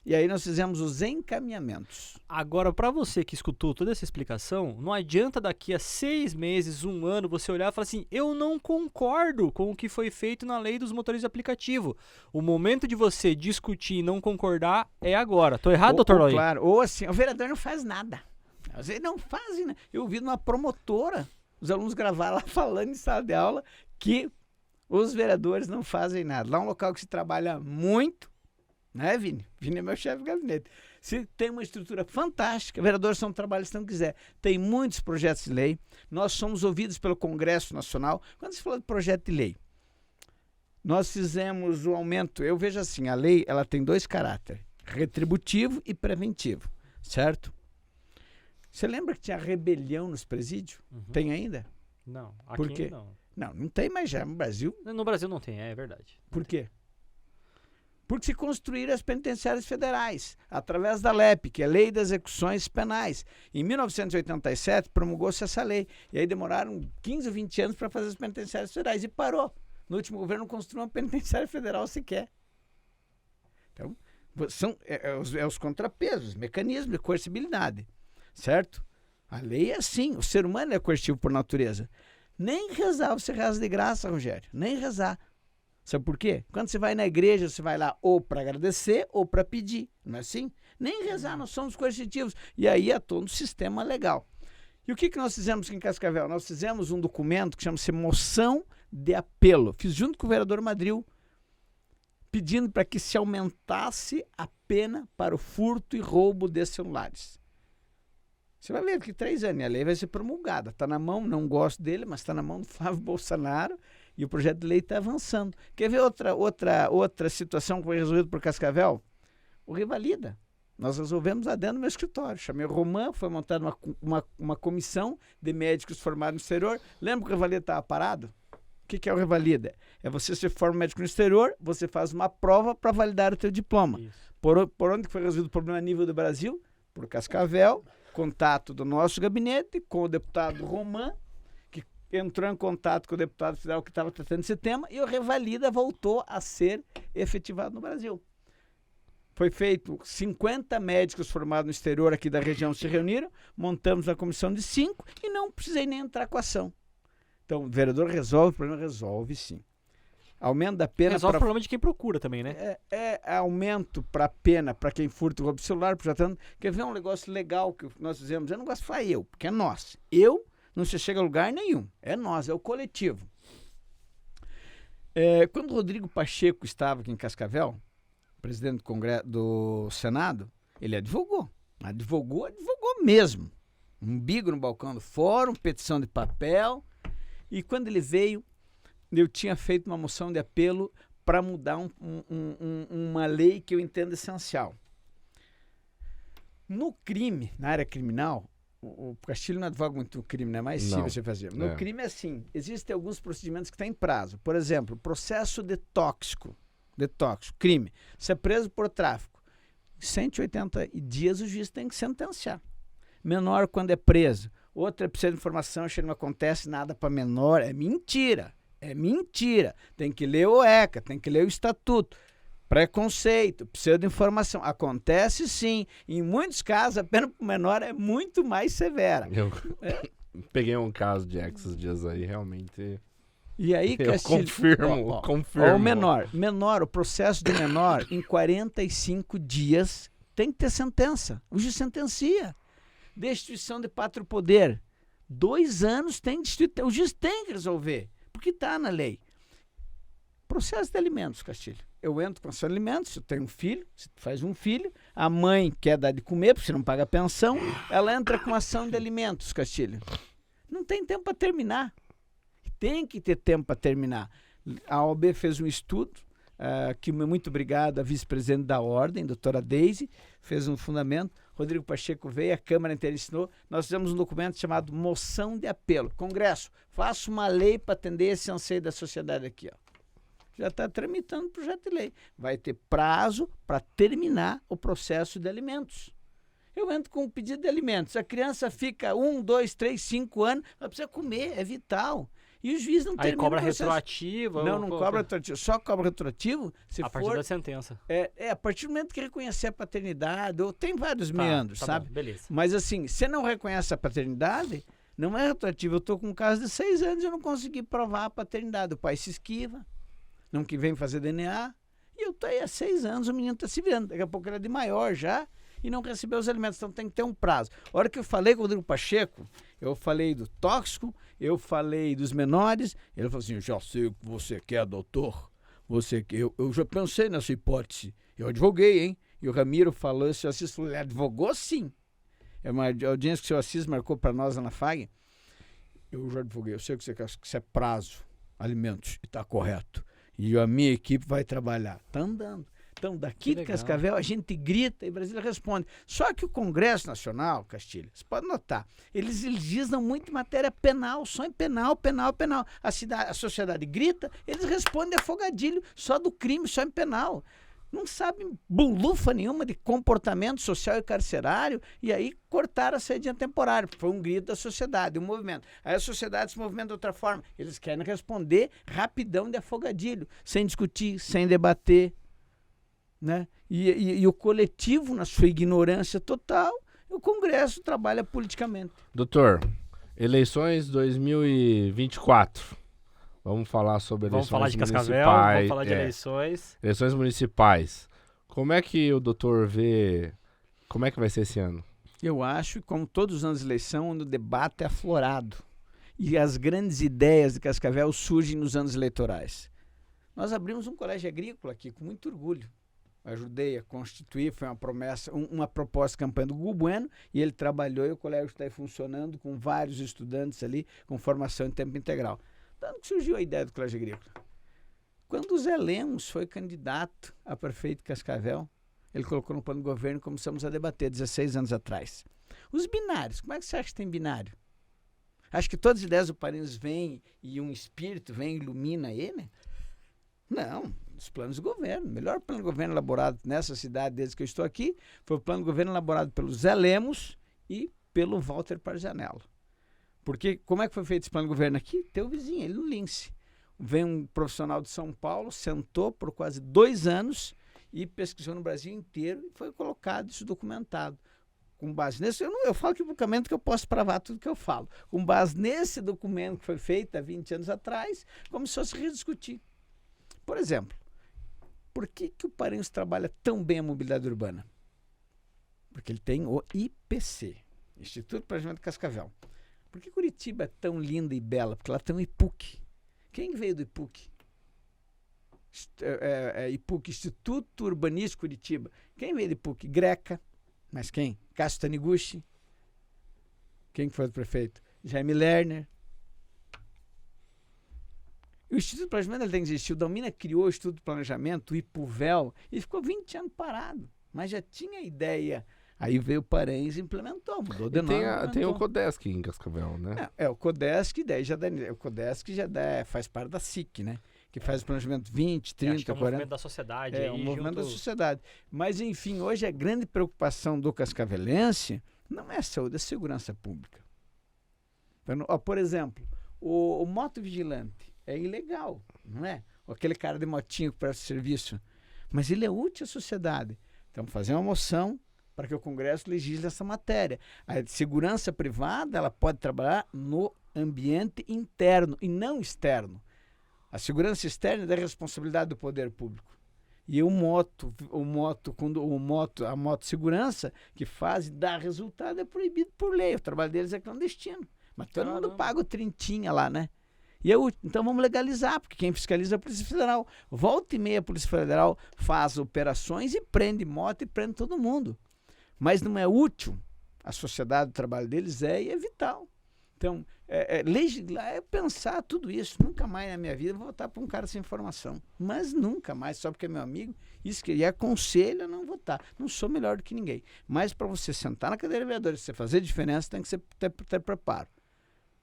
Speaker 3: E aí nós fizemos os encaminhamentos.
Speaker 1: Agora, para você que escutou toda essa explicação, não adianta daqui a 6 meses, 1 ano, você olhar e falar assim, eu não concordo com o que foi feito na lei dos motoristas de aplicativo. O momento de você discutir e não concordar é agora. Tô errado, doutor Lauri?
Speaker 3: Claro. Ou assim, o vereador não faz nada. Eles não fazem, né? Eu vi numa promotora, os alunos gravaram lá falando em sala de aula que os vereadores não fazem nada. Lá é um local que se trabalha muito, né, Vini? Vini é meu chefe de gabinete. Se tem uma estrutura fantástica, vereadores são trabalhos se não quiser. Tem muitos projetos de lei. Nós somos ouvidos pelo Congresso Nacional. Quando se fala de projeto de lei, nós fizemos o aumento. Eu vejo assim, a lei ela tem 2 caráteres, retributivo e preventivo, certo? Você lembra que tinha rebelião nos presídios?
Speaker 1: Uhum.
Speaker 3: Tem ainda?
Speaker 1: Não, aqui
Speaker 3: Por quê?
Speaker 1: não.
Speaker 3: Não tem mais já no Brasil.
Speaker 1: No Brasil não tem, é verdade.
Speaker 3: Por quê? Porque se construíram as penitenciárias federais, através da LEP, que é a Lei das Execuções Penais. Em 1987, promulgou-se essa lei. E aí demoraram 15 ou 20 anos para fazer as penitenciárias federais. E parou. No último governo não construiu uma penitenciária federal sequer. Então, são os contrapesos, os mecanismos de coercibilidade. Certo? A lei é assim. O ser humano é coercitivo por natureza. Nem rezar você reza de graça, Rogério. Nem rezar. Sabe por quê? Quando você vai na igreja, você vai lá ou para agradecer ou para pedir. Não é assim? Nem rezar, nós somos coercitivos. E aí é todo um sistema legal. E o que nós fizemos aqui em Cascavel? Nós fizemos um documento que chama-se moção de apelo. Fiz junto com o vereador Madril, pedindo para que se aumentasse a pena para o furto e roubo de celulares. Você vai ver que 3 anos a lei vai ser promulgada. Está na mão, não gosto dele, mas está na mão do Flávio Bolsonaro e o projeto de lei está avançando. Quer ver outra situação que foi resolvida por Cascavel? O Revalida. Nós resolvemos lá dentro do meu escritório. Chamei o Romã, foi montada uma comissão de médicos formados no exterior. Lembra que o Revalida estava parado? O que é o Revalida? É você se forma médico no exterior, você faz uma prova para validar o teu diploma. Por onde foi resolvido o problema a nível do Brasil? Por Cascavel. Contato do nosso gabinete com o deputado Romã, que entrou em contato com o deputado federal que estava tratando esse tema, e o Revalida voltou a ser efetivado no Brasil. Foi feito 50 médicos formados no exterior aqui da região se reuniram, montamos uma comissão de 5 e não precisei nem entrar com a ação. Então, o vereador resolve, o problema resolve sim. Aumento da pena...
Speaker 1: Resolve o problema de quem procura também, né?
Speaker 3: É aumento para pena para quem furta o roubo celular. Quer ver um negócio legal que nós fizemos? Eu não gosto de falar eu, porque é nós. Eu não se chega a lugar nenhum. É nós, é o coletivo. Quando o Rodrigo Pacheco estava aqui em Cascavel, presidente do Congresso, do Senado, ele advogou. Advogou mesmo. Umbigo no balcão do fórum, petição de papel. E quando ele veio, eu tinha feito uma moção de apelo para mudar uma lei que eu entendo essencial. No crime, na área criminal, o Castilho não advoga muito o crime, não é mais simples você fazer. No crime é assim, existem alguns procedimentos que têm prazo. Por exemplo, processo de tóxico, crime. Você é preso por tráfico. Em 180 dias o juiz tem que sentenciar. Menor quando é preso. Outra precisa de informação, não acontece nada para menor. É mentira. Tem que ler o ECA, tem que ler o estatuto. Preconceito, precisa de informação. Acontece sim. Em muitos casos, a pena para o menor é muito mais severa.
Speaker 2: Eu peguei um caso de esses dias aí, realmente
Speaker 3: E aí,
Speaker 2: Eu confirmo, confirmo.
Speaker 3: Ó, o menor, o processo do menor, em 45 dias, tem que ter sentença. O juiz sentencia. Destituição de pátrio poder. 2 anos tem destituição. O juiz tem que resolver, porque está na lei. Processo de alimentos, Castilho. Eu entro com seus alimentos, se eu tenho um filho, se tu faz um filho, a mãe quer dar de comer, porque você não paga pensão, ela entra com ação de alimentos, Castilho. Não tem tempo para terminar. Tem que ter tempo para terminar. A OAB fez um estudo, que muito obrigado à vice-presidente da Ordem, doutora Deise, fez um fundamento, Rodrigo Pacheco veio, a Câmara inteira ensinou, nós fizemos um documento chamado Moção de Apelo. Congresso, faça uma lei para atender esse anseio da sociedade aqui, ó. Já está tramitando o projeto de lei. Vai ter prazo para terminar o processo de alimentos. Eu entro com um pedido de alimentos. A criança fica 1, 2, 3, 5 anos, ela precisa comer, é vital. E o juiz não termina.
Speaker 1: Aí cobra
Speaker 3: o processo.
Speaker 1: retroativo.
Speaker 3: Não cobra retroativo. Só cobra retroativo se
Speaker 1: a partir da sentença.
Speaker 3: a partir do momento que reconhecer a paternidade, ou tem vários meandros, sabe?
Speaker 1: Bom, beleza.
Speaker 3: Mas assim, se não reconhece a paternidade, não é retroativo. Eu estou com um caso de 6 anos e eu não consegui provar a paternidade. O pai se esquiva, não que vem fazer DNA, e eu estou aí há 6 anos, o menino está se virando. Daqui a pouco ele é de maior já e não recebeu os alimentos, então tem que ter um prazo. A hora que eu falei com o Rodrigo Pacheco, eu falei do tóxico, eu falei dos menores, ele falou assim, eu já sei o que você quer, doutor, eu já pensei nessa hipótese, eu advoguei, hein? E o Ramiro falou, o senhor Assis falou, ele advogou sim. É uma audiência que o senhor Assis marcou para nós lá na FAG, eu já advoguei, eu sei o que você quer, que isso é prazo, alimentos, e está correto. E a minha equipe vai trabalhar. Está andando. Então, daqui de Cascavel, a gente grita e Brasília responde. Só que o Congresso Nacional, Castilho, você pode notar, eles legislam muito em matéria penal, só em penal. A sociedade grita, eles respondem afogadilho, só do crime, só em penal. Não sabem bulufa nenhuma de comportamento social e carcerário, e aí cortaram a saída temporária. Foi um grito da sociedade, um movimento. Aí a sociedade se movimenta de outra forma. Eles querem responder rapidão de afogadilho, sem discutir, sem debater. Né? E o coletivo, na sua ignorância total, o Congresso trabalha politicamente.
Speaker 2: Doutor, eleições 2024. Vamos falar sobre eleições municipais.
Speaker 1: Vamos falar de Cascavel, vamos falar de eleições.
Speaker 2: Eleições municipais. Como é que o doutor vê, como é que vai ser esse ano?
Speaker 3: Eu acho, como todos os anos de eleição, onde o debate é aflorado. E as grandes ideias de Cascavel surgem nos anos eleitorais. Nós abrimos um colégio agrícola aqui, com muito orgulho. Ajudei a constituir, foi uma promessa, uma proposta de campanha do Gugu Bueno, e ele trabalhou e o colégio está aí funcionando com vários estudantes ali, com formação em tempo integral. Tanto que surgiu a ideia do colégio agrícola. Quando o Zé Lemos foi candidato a prefeito de Cascavel, ele colocou no plano do governo, começamos a debater 16 anos atrás. Os binários, como é que você acha que tem binário? Acho que todas as ideias do Parinhos vêm e um espírito vem e ilumina ele? Não, os planos do governo. O melhor plano de governo elaborado nessa cidade desde que eu estou aqui foi o plano de governo elaborado pelo Zé Lemos e pelo Walter Parzanello. Porque como é que foi feito esse plano de governo aqui? Teu vizinho, ele no Lince. Vem um profissional de São Paulo, sentou por quase 2 anos e pesquisou no Brasil inteiro e foi colocado isso documentado. Com base nesse, eu falo aqui publicamente que eu posso provar tudo que eu falo. Com base nesse documento que foi feito há 20 anos atrás, começou a se rediscutir. Por exemplo, por que o Paranhos trabalha tão bem a mobilidade urbana? Porque ele tem o IPC, Instituto de Planejamento de Cascavel. Por que Curitiba é tão linda e bela? Porque lá tem um IPUC. Quem veio do IPUC? IPUC, Instituto Urbanístico Curitiba. Quem veio do IPUC? Greca. Mas quem? Cássio Taniguchi. Quem foi o prefeito? Jaime Lerner. O Instituto de Planejamento ele tem que existir. O Dalmina criou o Instituto de Planejamento, o IPUVEL, e ficou 20 anos parado. Mas já tinha ideia. Aí veio o Paranhos e implementou, mudou de nome.
Speaker 2: Tem o Codesc em Cascavel, né?
Speaker 3: O Codesc, daí o Codesc faz parte da SIC, né? Que faz o planejamento 20, 30,
Speaker 1: acho que é um
Speaker 3: 40.
Speaker 1: movimento da sociedade.
Speaker 3: É, um movimento da sociedade. Mas, enfim, hoje a grande preocupação do cascavelense não é a saúde, é a segurança pública. Então, por exemplo, o motovigilante é ilegal, não é? Aquele cara de motinho que presta serviço. Mas ele é útil à sociedade. Então, fazer uma moção para que o Congresso legisle essa matéria. A segurança privada ela pode trabalhar no ambiente interno e não externo. A segurança externa é da responsabilidade do poder público. E a motossegurança que faz e dá resultado é proibido por lei. O trabalho deles é clandestino. Mas todo mundo paga o trintinha lá, né? Então vamos legalizar, porque quem fiscaliza é a Polícia Federal. Volta e meia a Polícia Federal faz operações e prende moto e prende todo mundo. Mas não é útil. A sociedade, o trabalho deles e é vital. Então, legislar é pensar tudo isso. Nunca mais na minha vida eu vou votar para um cara sem formação. Mas nunca mais, só porque é meu amigo, isso que ele aconselha a não votar. Não sou melhor do que ninguém. Mas para você sentar na cadeira de vereador e você fazer diferença, tem que ter preparo.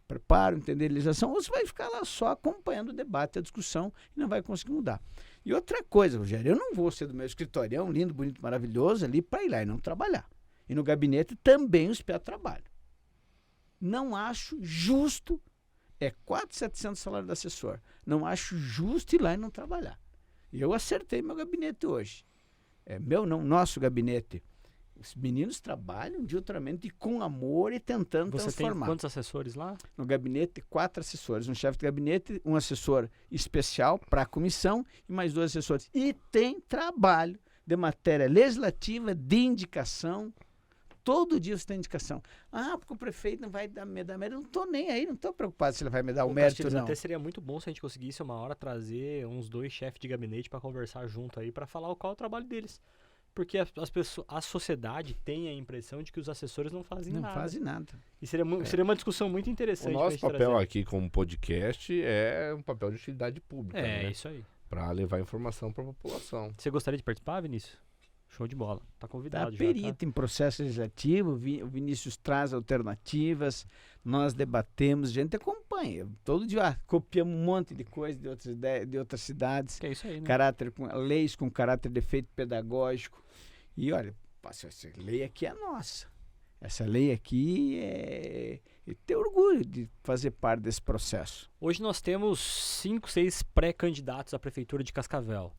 Speaker 3: Preparo, entender a legislação, ou você vai ficar lá só acompanhando o debate, a discussão, e não vai conseguir mudar. E outra coisa, Rogério, eu não vou ser do meu escritorião, lindo, bonito, maravilhoso, ali para ir lá e não trabalhar. E no gabinete também os pés trabalham. Não acho justo, 4.700 salário do assessor. Não acho justo ir lá e não trabalhar. E eu acertei meu gabinete hoje. Nosso gabinete. Os meninos trabalham diuturnamente e com amor e tentando transformar.
Speaker 1: Você tem quantos assessores lá?
Speaker 3: No gabinete, 4 assessores. Um chefe de gabinete, um assessor especial para a comissão e mais 2 assessores. E tem trabalho de matéria legislativa, de indicação. Todo dia você tem indicação. Porque o prefeito não vai me dar mérito. Eu não estou nem aí, não estou preocupado se ele vai me dar o mérito, não.
Speaker 1: Até seria muito bom se a gente conseguisse uma hora trazer uns 2 chefes de gabinete para conversar junto aí, para falar qual é o trabalho deles. Porque a sociedade tem a impressão de que os assessores não fazem nada.
Speaker 3: Não fazem nada.
Speaker 1: E seria uma discussão muito interessante.
Speaker 2: O nosso papel aqui como podcast é um papel de utilidade pública.
Speaker 1: É isso aí.
Speaker 2: Para levar informação para a população.
Speaker 1: Você gostaria de participar, Vinícius? Show de bola. Tá convidado.
Speaker 3: Perito em processo legislativo, o Vinícius traz alternativas, nós debatemos, a gente acompanha. Todo dia copiamos um monte de coisa de outras cidades.
Speaker 1: Que é isso aí, né?
Speaker 3: Leis com caráter de efeito pedagógico. E olha, essa lei aqui é nossa. Essa lei aqui eu tenho orgulho de fazer parte desse processo.
Speaker 1: Hoje nós temos 5, 6 pré-candidatos à Prefeitura de Cascavel.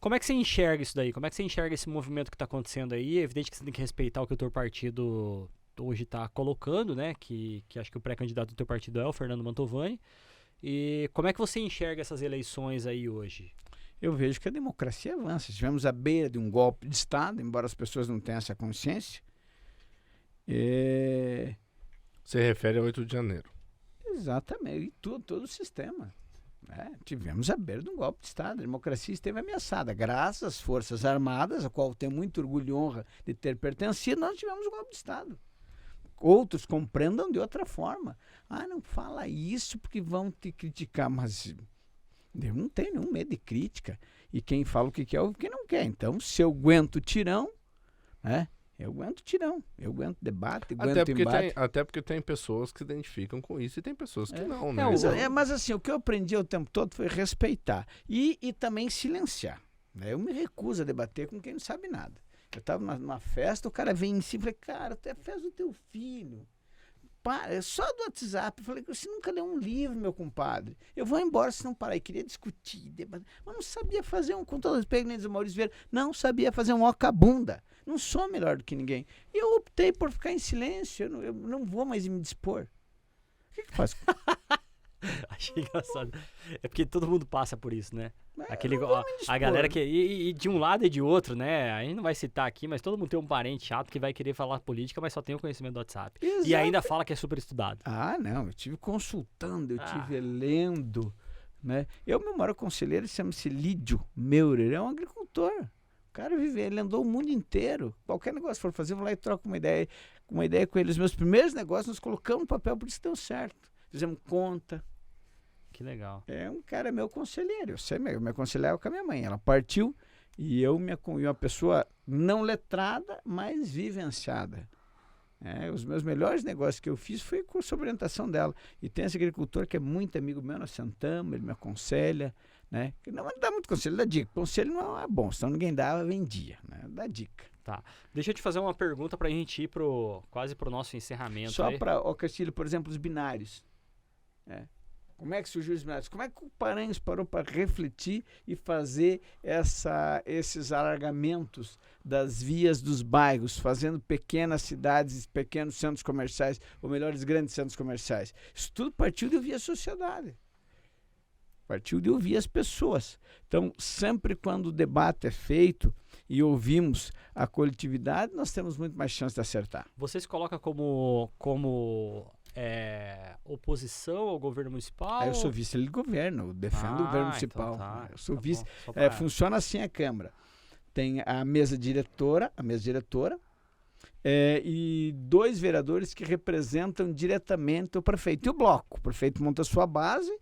Speaker 1: Como é que você enxerga isso daí? Como é que você enxerga esse movimento que está acontecendo aí? É evidente que você tem que respeitar o que o teu partido hoje está colocando, né? Que acho que o pré-candidato do teu partido é o Fernando Mantovani. E como é que você enxerga essas eleições aí hoje?
Speaker 3: Eu vejo que a democracia avança. Estivemos à beira de um golpe de Estado, embora as pessoas não tenham essa consciência.
Speaker 2: Você refere ao 8 de janeiro.
Speaker 3: Exatamente. E todo o sistema. Tivemos à beira de um golpe de Estado. A democracia esteve ameaçada. Graças às Forças Armadas, a qual tenho muito orgulho e honra de ter pertencido, nós tivemos um golpe de Estado. Outros compreendam de outra forma. Não fala isso porque vão te criticar. Mas eu não tenho nenhum medo de crítica. E quem fala o que quer, ouve o que não quer. Então, se eu aguento o tirão, eu aguento tirão, eu aguento debate, aguento embate.
Speaker 2: Até porque tem pessoas que se identificam com isso e tem pessoas que não, né?
Speaker 3: Mas assim, o que eu aprendi o tempo todo foi respeitar e também silenciar. Né? Eu me recuso a debater com quem não sabe nada. Eu estava numa festa, o cara vem em cima e falei, cara, até a festa do teu filho. Para, só do WhatsApp. Eu falei, você nunca leu um livro, meu compadre. Eu vou embora se não parar. Eu queria discutir, debater. Mas não sabia fazer com todo respeito, nem do Maurício Vieira, não sabia fazer um oca-bunda. Não sou melhor do que ninguém. E eu optei por ficar em silêncio. Eu não vou mais me dispor. O que eu faço?
Speaker 1: Achei engraçado. É porque todo mundo passa por isso, né?
Speaker 3: A
Speaker 1: galera que. E de um lado e de outro, né? A gente não vai citar aqui, mas todo mundo tem um parente chato que vai querer falar política, mas só tem o conhecimento do WhatsApp.
Speaker 3: Exato.
Speaker 1: E ainda fala que é super estudado.
Speaker 3: Não. Eu estive consultando, eu estive lendo. Né? Meu maior conselheiro chama-se Lídio Meurer, é um agricultor. O cara ele andou o mundo inteiro. Qualquer negócio que for fazer, eu vou lá e troco uma ideia com ele. Os meus primeiros negócios nós colocamos no papel, por isso deu certo. Fizemos conta.
Speaker 1: Que legal.
Speaker 3: É um cara meu conselheiro. Eu sei, me aconselhava com a minha mãe. Ela partiu e uma pessoa não letrada, mas vivenciada. Os meus melhores negócios que eu fiz foi sob orientação dela. E tem esse agricultor que é muito amigo meu, nós sentamos, ele me aconselha. Né? Não dá muito conselho, dá dica. Conselho não é bom, senão ninguém dava, vendia. Né? Dá dica.
Speaker 1: Tá. Deixa eu te fazer uma pergunta pra gente ir quase pro nosso encerramento.
Speaker 3: Só para o Castilho, por exemplo, os binários. Como é que surgiu os binários? Como é que o Paranhos parou para refletir e fazer esses alargamentos das vias dos bairros, fazendo pequenas cidades, pequenos centros comerciais, ou melhor, grandes centros comerciais? Isso tudo partiu de via sociedade. Partiu de ouvir as pessoas. Então, sempre quando o debate é feito e ouvimos a coletividade, nós temos muito mais chance de acertar.
Speaker 1: Você se coloca como oposição ao governo municipal?
Speaker 3: Eu sou vice de governo, eu defendo o governo municipal.
Speaker 1: Então tá.
Speaker 3: Eu sou
Speaker 1: Tá
Speaker 3: vice.
Speaker 1: bom, só pra-
Speaker 3: Funciona assim a Câmara. Tem a mesa diretora, e 2 vereadores que representam diretamente o prefeito e o bloco. O prefeito monta a sua base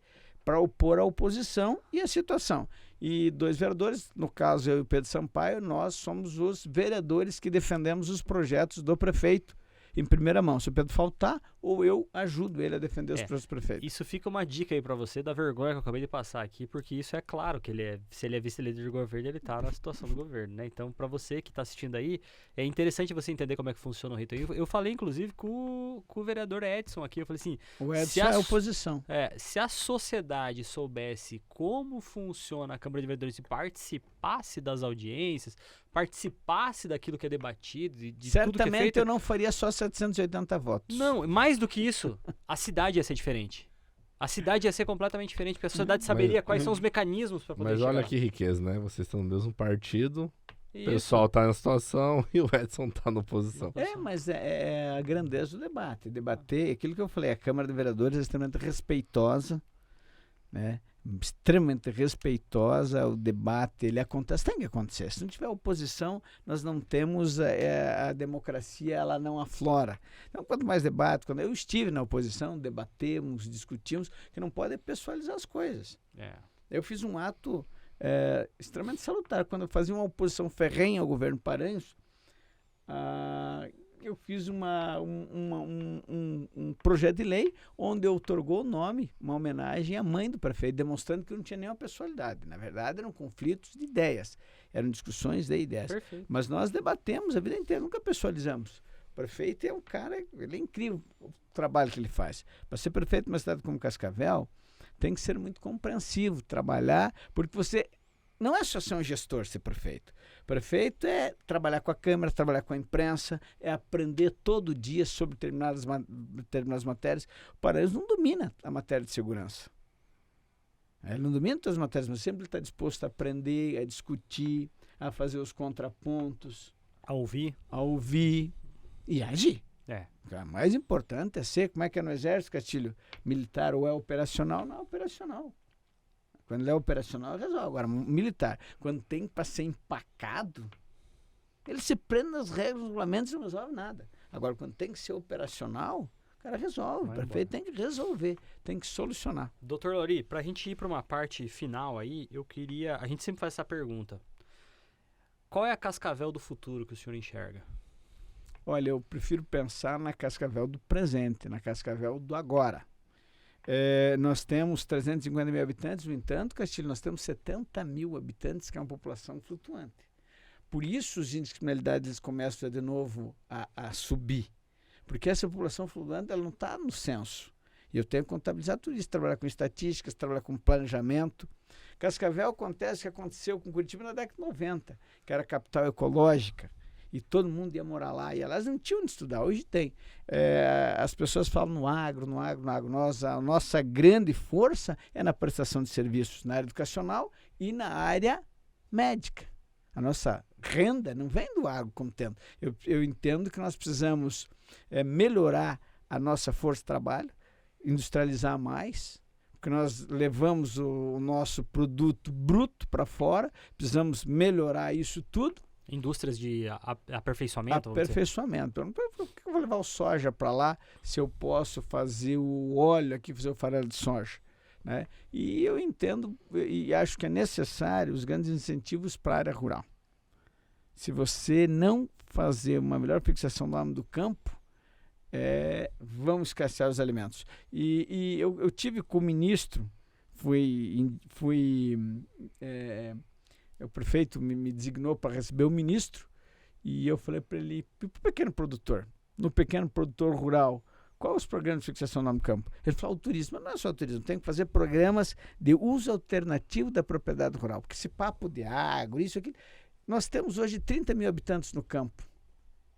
Speaker 3: para opor a oposição e a situação. E 2 vereadores, no caso eu e o Pedro Sampaio, nós somos os vereadores que defendemos os projetos do prefeito em primeira mão. Se o Pedro faltar, ou eu ajudo ele a defender os projetos do prefeito.
Speaker 1: Isso fica uma dica aí pra você da vergonha que eu acabei de passar aqui, porque isso é claro que se ele é vice-líder de governo, ele tá na situação do governo, né? Então, pra você que tá assistindo aí, é interessante você entender como é que funciona o rito. Eu falei, inclusive, com o vereador Edson aqui, eu falei assim,
Speaker 3: O Edson
Speaker 1: se a
Speaker 3: é a oposição.
Speaker 1: se a sociedade soubesse como funciona a Câmara de Vereadores e participasse das audiências, participasse daquilo que é debatido, de tudo que é
Speaker 3: Certamente
Speaker 1: feito...
Speaker 3: eu não faria só 780 votos.
Speaker 1: Não, mais do que isso, a cidade ia ser diferente. A cidade ia ser completamente diferente, porque a sociedade saberia quais são os mecanismos para poder
Speaker 2: Mas
Speaker 1: chegar.
Speaker 2: olha que riqueza, né? Vocês estão no mesmo partido, o
Speaker 1: Isso.
Speaker 2: pessoal tá na situação e o Edson tá na oposição.
Speaker 3: Mas é a grandeza do debate. Debater, aquilo que eu falei, a Câmara de Vereadores é extremamente respeitosa, né? Extremamente respeitosa, o debate, ele acontece, tem que acontecer. Se não tiver oposição, nós não temos, a democracia, ela não aflora. Então, quanto mais debate, quando eu estive na oposição, debatemos, discutimos, que não pode pessoalizar as coisas. Eu fiz um ato extremamente salutar, quando eu fazia uma oposição ferrenha ao governo Paranhos, eu fiz um projeto de lei onde eu outorgou o nome, uma homenagem à mãe do prefeito, demonstrando que não tinha nenhuma pessoalidade. Na verdade, eram conflitos de ideias, eram discussões de ideias.
Speaker 1: Perfeito.
Speaker 3: Mas nós debatemos a vida inteira, nunca pessoalizamos. O prefeito é um cara, ele é incrível o trabalho que ele faz. Para ser prefeito de uma cidade como Cascavel, tem que ser muito compreensivo, trabalhar, porque você... Não é só ser um gestor, ser prefeito. Prefeito é trabalhar com a Câmara, trabalhar com a imprensa, é aprender todo dia sobre determinadas matérias. O Paranhos não domina a matéria de segurança. Ele não domina todas as matérias, mas sempre está disposto a aprender, a discutir, a fazer os contrapontos,
Speaker 1: A ouvir.
Speaker 3: e a agir. O mais importante é ser, como é que é no Exército, Castilho? Militar ou é operacional? Não é operacional. Quando ele é operacional, resolve. Agora, militar, quando tem para ser empacado, ele se prende nas regras, nos regulamentos e não resolve nada. Agora, quando tem que ser operacional, o cara resolve. O prefeito tem que resolver, tem que solucionar.
Speaker 1: Doutor Lauri, pra gente ir pra uma parte final aí, eu queria... A gente sempre faz essa pergunta. Qual é a Cascavel do futuro que o senhor enxerga?
Speaker 3: Olha, eu prefiro pensar na Cascavel do presente, na Cascavel do agora. Nós temos 350 mil habitantes, no entanto, Castilho, nós temos 70 mil habitantes, que é uma população flutuante. Por isso os índices de criminalidade eles começam de novo a subir. Porque essa população flutuante ela não está no censo. E eu tenho que contabilizar tudo isso, trabalhar com estatísticas, trabalhar com planejamento. Cascavel acontece o que aconteceu com Curitiba na década de 90, que era capital ecológica. E todo mundo ia morar lá. E elas não tinham onde estudar. Hoje tem. As pessoas falam no agro. A nossa grande força é na prestação de serviços na área educacional e na área médica. A nossa renda não vem do agro como tendo. Eu entendo que nós precisamos melhorar a nossa força de trabalho, industrializar mais, porque nós levamos o nosso produto bruto para fora, precisamos melhorar isso tudo.
Speaker 1: Indústrias de aperfeiçoamento?
Speaker 3: Aperfeiçoamento. Por que eu vou levar o soja para lá se eu posso fazer o óleo aqui, fazer o farelo de soja? Né? E eu entendo e acho que é necessário os grandes incentivos para a área rural. Se você não fazer uma melhor fixação do homem do campo, vão escassear os alimentos. E eu tive com o ministro, o prefeito me designou para receber o ministro e eu falei para ele, para o pequeno produtor, no pequeno produtor rural, quais os programas de fixação no campo? Ele falou, o turismo, mas não é só o turismo, tem que fazer programas de uso alternativo da propriedade rural, porque esse papo de agro, isso aqui, nós temos hoje 30 mil habitantes no campo,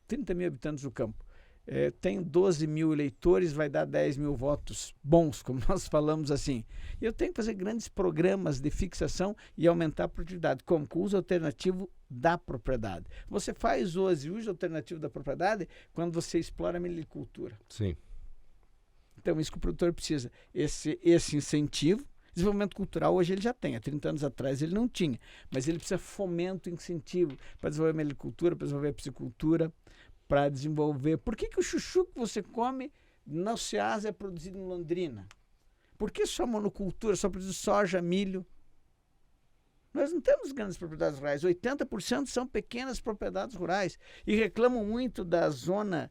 Speaker 3: 30 mil habitantes no campo. tenho 12 mil eleitores, vai dar 10 mil votos bons, como nós falamos assim. E eu tenho que fazer grandes programas de fixação e aumentar a produtividade. Como? Com o uso alternativo da propriedade. Você faz hoje o uso alternativo da propriedade quando você explora a melilicultura.
Speaker 2: Sim.
Speaker 3: Então, isso que o produtor precisa. Esse incentivo. Desenvolvimento cultural hoje ele já tem, há 30 anos atrás ele não tinha, mas ele precisa fomento, incentivo para desenvolver a melilicultura, para desenvolver a piscicultura, para desenvolver... Por que o chuchu que você come na Ceasa é produzido em Londrina? Por que só monocultura, só produz soja, milho? Nós não temos grandes propriedades rurais, 80% são pequenas propriedades rurais e reclamam muito da zona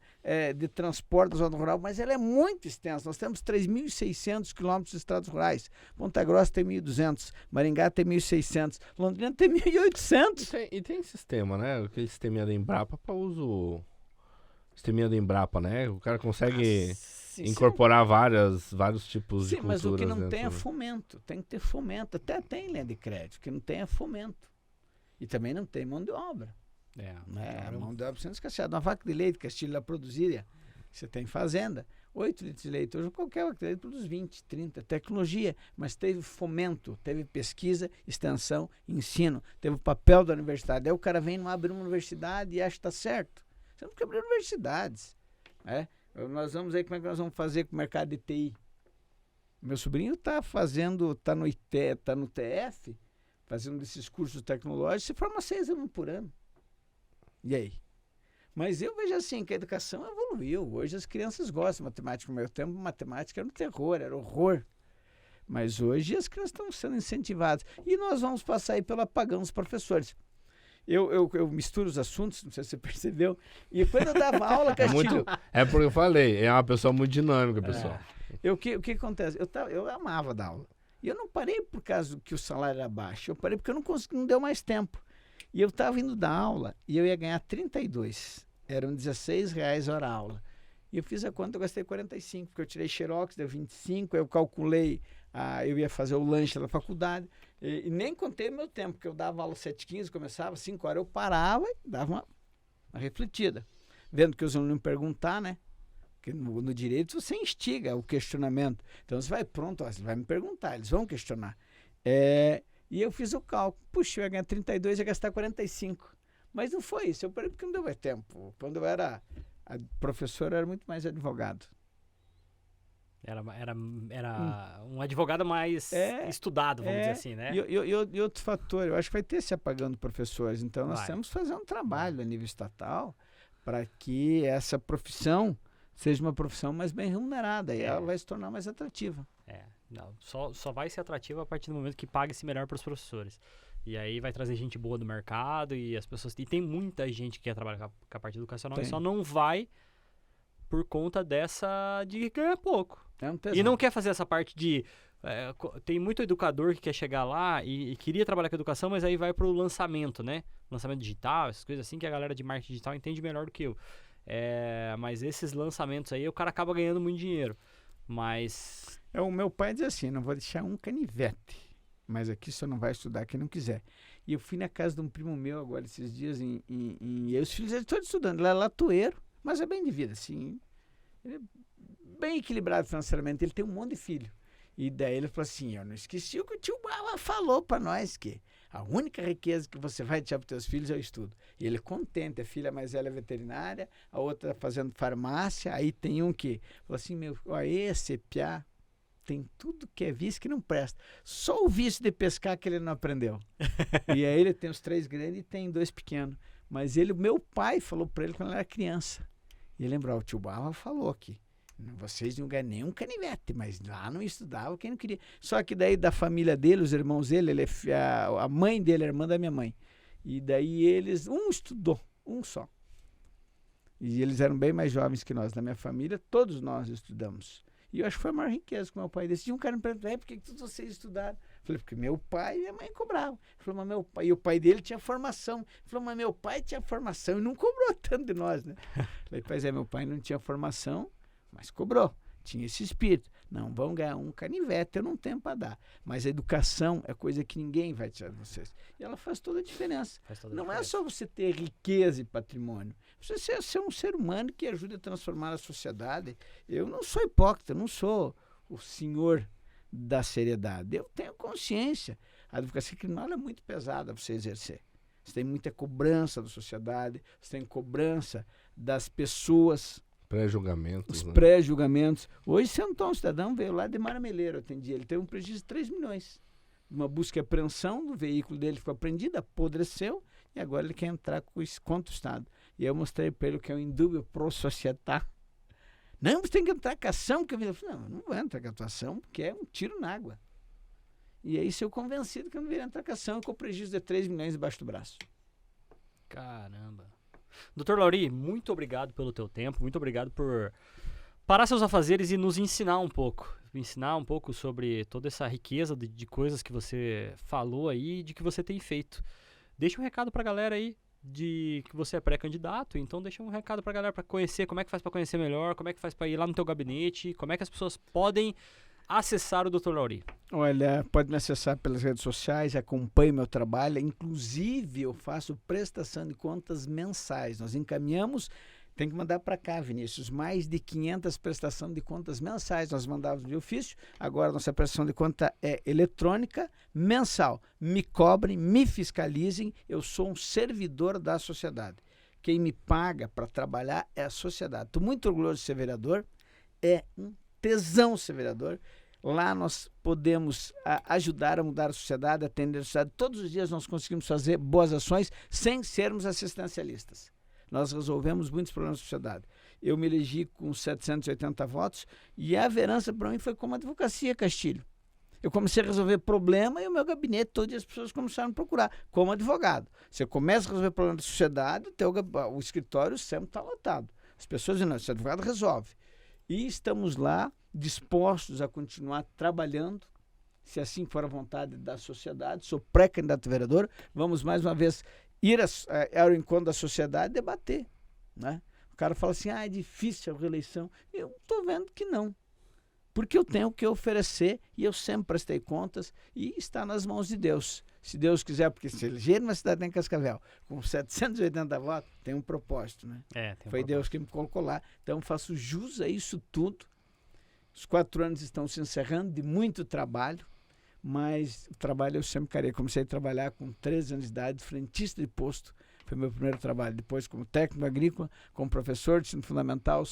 Speaker 3: de transporte da zona rural, mas ela é muito extensa. Nós temos 3.600 quilômetros de estradas rurais, Ponta Grossa tem 1.200, Maringá tem 1.600, Londrina tem 1.800.
Speaker 2: E tem sistema, né? Aquele sisteminha da Embrapa para uso... Sisteminha da Embrapa, né? O cara consegue incorporar vários tipos de
Speaker 3: Sim,
Speaker 2: culturas.
Speaker 3: mas o que não tem é
Speaker 2: dentro.
Speaker 3: fomento. Tem que ter fomento. Até tem linha de crédito. O que não tem é fomento. E também não tem mão de obra. A mão de obra sendo escasseada. Uma vaca de leite que a Chile produziria, você tem fazenda, 8 litros de leite. Hoje qualquer vaca de leite produz 20, 30. Tecnologia, mas teve fomento, teve pesquisa, extensão, ensino. Teve o papel da universidade. Aí o cara vem e não abre uma universidade e acha que está certo. Você não tem que abrir universidades. Nós vamos ver como é que nós vamos fazer com o mercado de TI. Meu sobrinho está no TF, fazendo esses cursos tecnológicos, se forma 6 alunos por ano. E aí? Mas eu vejo assim, que a educação evoluiu. Hoje as crianças gostam de matemática. No meu tempo, matemática era um terror, era horror. Mas hoje as crianças estão sendo incentivadas. E nós vamos passar aí pelo apagão dos professores. Eu misturo os assuntos, não sei se você percebeu. E quando eu dava aula, Castilho...
Speaker 2: É porque eu falei, é uma pessoa muito dinâmica, pessoal.
Speaker 3: O que acontece? Eu amava dar aula. E eu não parei por causa que o salário era baixo. Eu parei porque eu não deu mais tempo. E eu estava indo dar aula e eu ia ganhar 32. Eram R$16 a hora aula. E eu fiz a conta, eu gastei 45, porque eu tirei xerox, deu 25, eu calculei, eu ia fazer o lanche da faculdade. E nem contei o meu tempo, porque eu dava aula 7h15, começava 5 horas, eu parava e dava uma refletida. Vendo que os alunos me perguntar, né? Porque no direito você instiga o questionamento. Então você vai, pronto, você vai me perguntar, eles vão questionar. E eu fiz o cálculo. Puxa, eu ia ganhar 32, ia gastar 45. Mas não foi isso, eu parei porque não deu mais tempo. Quando eu era professor, eu era muito mais advogado.
Speaker 1: Era um advogado mais estudado, vamos dizer assim, né?
Speaker 3: E outro fator, eu acho que vai ter se apagando professores. Então, nós temos que fazer um trabalho a nível estatal para que essa profissão seja uma profissão mais bem remunerada e ela vai se tornar mais atrativa.
Speaker 1: Não, só vai ser atrativa a partir do momento que pague-se melhor para os professores. E aí vai trazer gente boa do mercado e as pessoas... E tem muita gente que quer trabalhar com a parte educacional e só não vai por conta de ganhar pouco. E não quer fazer essa parte de... tem muito educador que quer chegar lá e queria trabalhar com educação, mas aí vai pro lançamento, né? Lançamento digital, essas coisas assim, que a galera de marketing digital entende melhor do que eu. Mas esses lançamentos aí, o cara acaba ganhando muito dinheiro. Mas...
Speaker 3: O meu pai diz assim, não vou deixar um canivete, mas aqui só não vai estudar quem não quiser. E eu fui na casa de um primo meu agora, esses dias, e os filhos eles estão estudando. Ele é latoeiro, mas é bem de vida, assim... Ele é bem equilibrado financeiramente, ele tem um monte de filho. E daí ele falou assim, eu não esqueci o que o tio Bala falou para nós, que a única riqueza que você vai deixar para os teus filhos é o estudo. E ele contente, a filha mais velha é veterinária, a outra fazendo farmácia, aí tem um que falou assim, esse piá tem tudo que é vício que não presta. Só o vício de pescar que ele não aprendeu. E aí ele tem os 3 grandes e tem 2 pequenos. Mas meu pai falou para ele quando ele era criança. E ele lembrou, o tio Bala falou aqui, vocês não ganham nenhum canivete, mas lá não estudava quem não queria. Só que daí da família dele, os irmãos dele, a mãe dele é irmã da minha mãe. E daí um estudou, um só. E eles eram bem mais jovens que nós. Na minha família, todos nós estudamos. E eu acho que foi a maior riqueza que meu pai decidiu. Um cara me perguntou, por que todos vocês estudaram? Eu falei, porque meu pai e minha mãe cobravam. Ele falou, mas meu pai... E o pai dele tinha formação. Ele falou, mas meu pai tinha formação e não cobrou tanto de nós, né? Eu falei, pois meu pai não tinha formação, mas cobrou. Tinha esse espírito. Não, vão ganhar um canivete, eu não tenho para dar. Mas a educação é coisa que ninguém vai tirar de vocês. E ela faz toda a diferença. Não é só você ter riqueza e patrimônio. Você ser um ser humano que ajuda a transformar a sociedade. Eu não sou hipócrita, eu não sou o senhor da seriedade. Eu tenho consciência. A advocacia criminal é muito pesada para você exercer. Você tem muita cobrança da sociedade, você tem cobrança das pessoas.
Speaker 2: Pré-julgamentos.
Speaker 3: Os
Speaker 2: né?
Speaker 3: pré-julgamentos. Hoje, se um cidadão veio lá de Marmeleiro, atendi ele, teve um prejuízo de 3 milhões. Uma busca e apreensão do veículo dele ficou apreendido, apodreceu, e agora ele quer entrar com isso contra o Estado. E eu mostrei para ele que é um indúbio pro societá. Não, você tem que entrar com ação. Eu falei, não vou entrar com atuação, porque é um tiro na água. E aí, se eu convencido que eu não viria entrar com ação, com prejuízo de 3 milhões debaixo do braço.
Speaker 1: Caramba. Doutor Lauri, muito obrigado pelo teu tempo, muito obrigado por parar seus afazeres e nos ensinar um pouco. Ensinar um pouco sobre toda essa riqueza de coisas que você falou aí e de que você tem feito. Deixa um recado pra galera aí de que você é pré-candidato, então deixa um recado pra galera pra conhecer, como é que faz pra conhecer melhor, como é que faz pra ir lá no teu gabinete, como é que as pessoas podem acessar o Dr. Lauri.
Speaker 3: Olha, pode me acessar pelas redes sociais, acompanhe meu trabalho, inclusive eu faço prestação de contas mensais. Nós encaminhamos, tem que mandar para cá, Vinícius, mais de 500 prestações de contas mensais. Nós mandávamos de ofício, agora nossa prestação de conta é eletrônica, mensal. Me cobrem, me fiscalizem, eu sou um servidor da sociedade. Quem me paga para trabalhar é a sociedade. Estou muito orgulhoso de ser vereador, é um tesão ser vereador. Lá nós podemos ajudar a mudar a sociedade, atender a sociedade. Todos os dias nós conseguimos fazer boas ações sem sermos assistencialistas. Nós resolvemos muitos problemas da sociedade. Eu me elegi com 780 votos e a verança para mim foi como a advocacia, Castilho. Eu comecei a resolver problema e o meu gabinete, todas as pessoas começaram a procurar, como advogado. Você começa a resolver problema da sociedade, o escritório sempre está lotado. As pessoas dizem, não, esse advogado resolve. E estamos lá, dispostos a continuar trabalhando, se assim for a vontade da sociedade. Sou pré-candidato a vereador. Vamos mais uma vez ir ao encontro da sociedade e debater. Né? O cara fala assim, é difícil a reeleição. Eu estou vendo que não. Porque eu tenho o que oferecer e eu sempre prestei contas e está nas mãos de Deus. Se Deus quiser, porque se eleger na cidade de Cascavel, com 780 votos, tem um propósito, né? Foi Deus que me colocou lá. Então, faço jus a isso tudo. Os 4 anos estão se encerrando de muito trabalho, mas o trabalho eu sempre queria. Comecei a trabalhar com 13 anos de idade, frentista de posto. Foi meu primeiro trabalho. Depois, como técnico agrícola, como professor de ensino fundamental,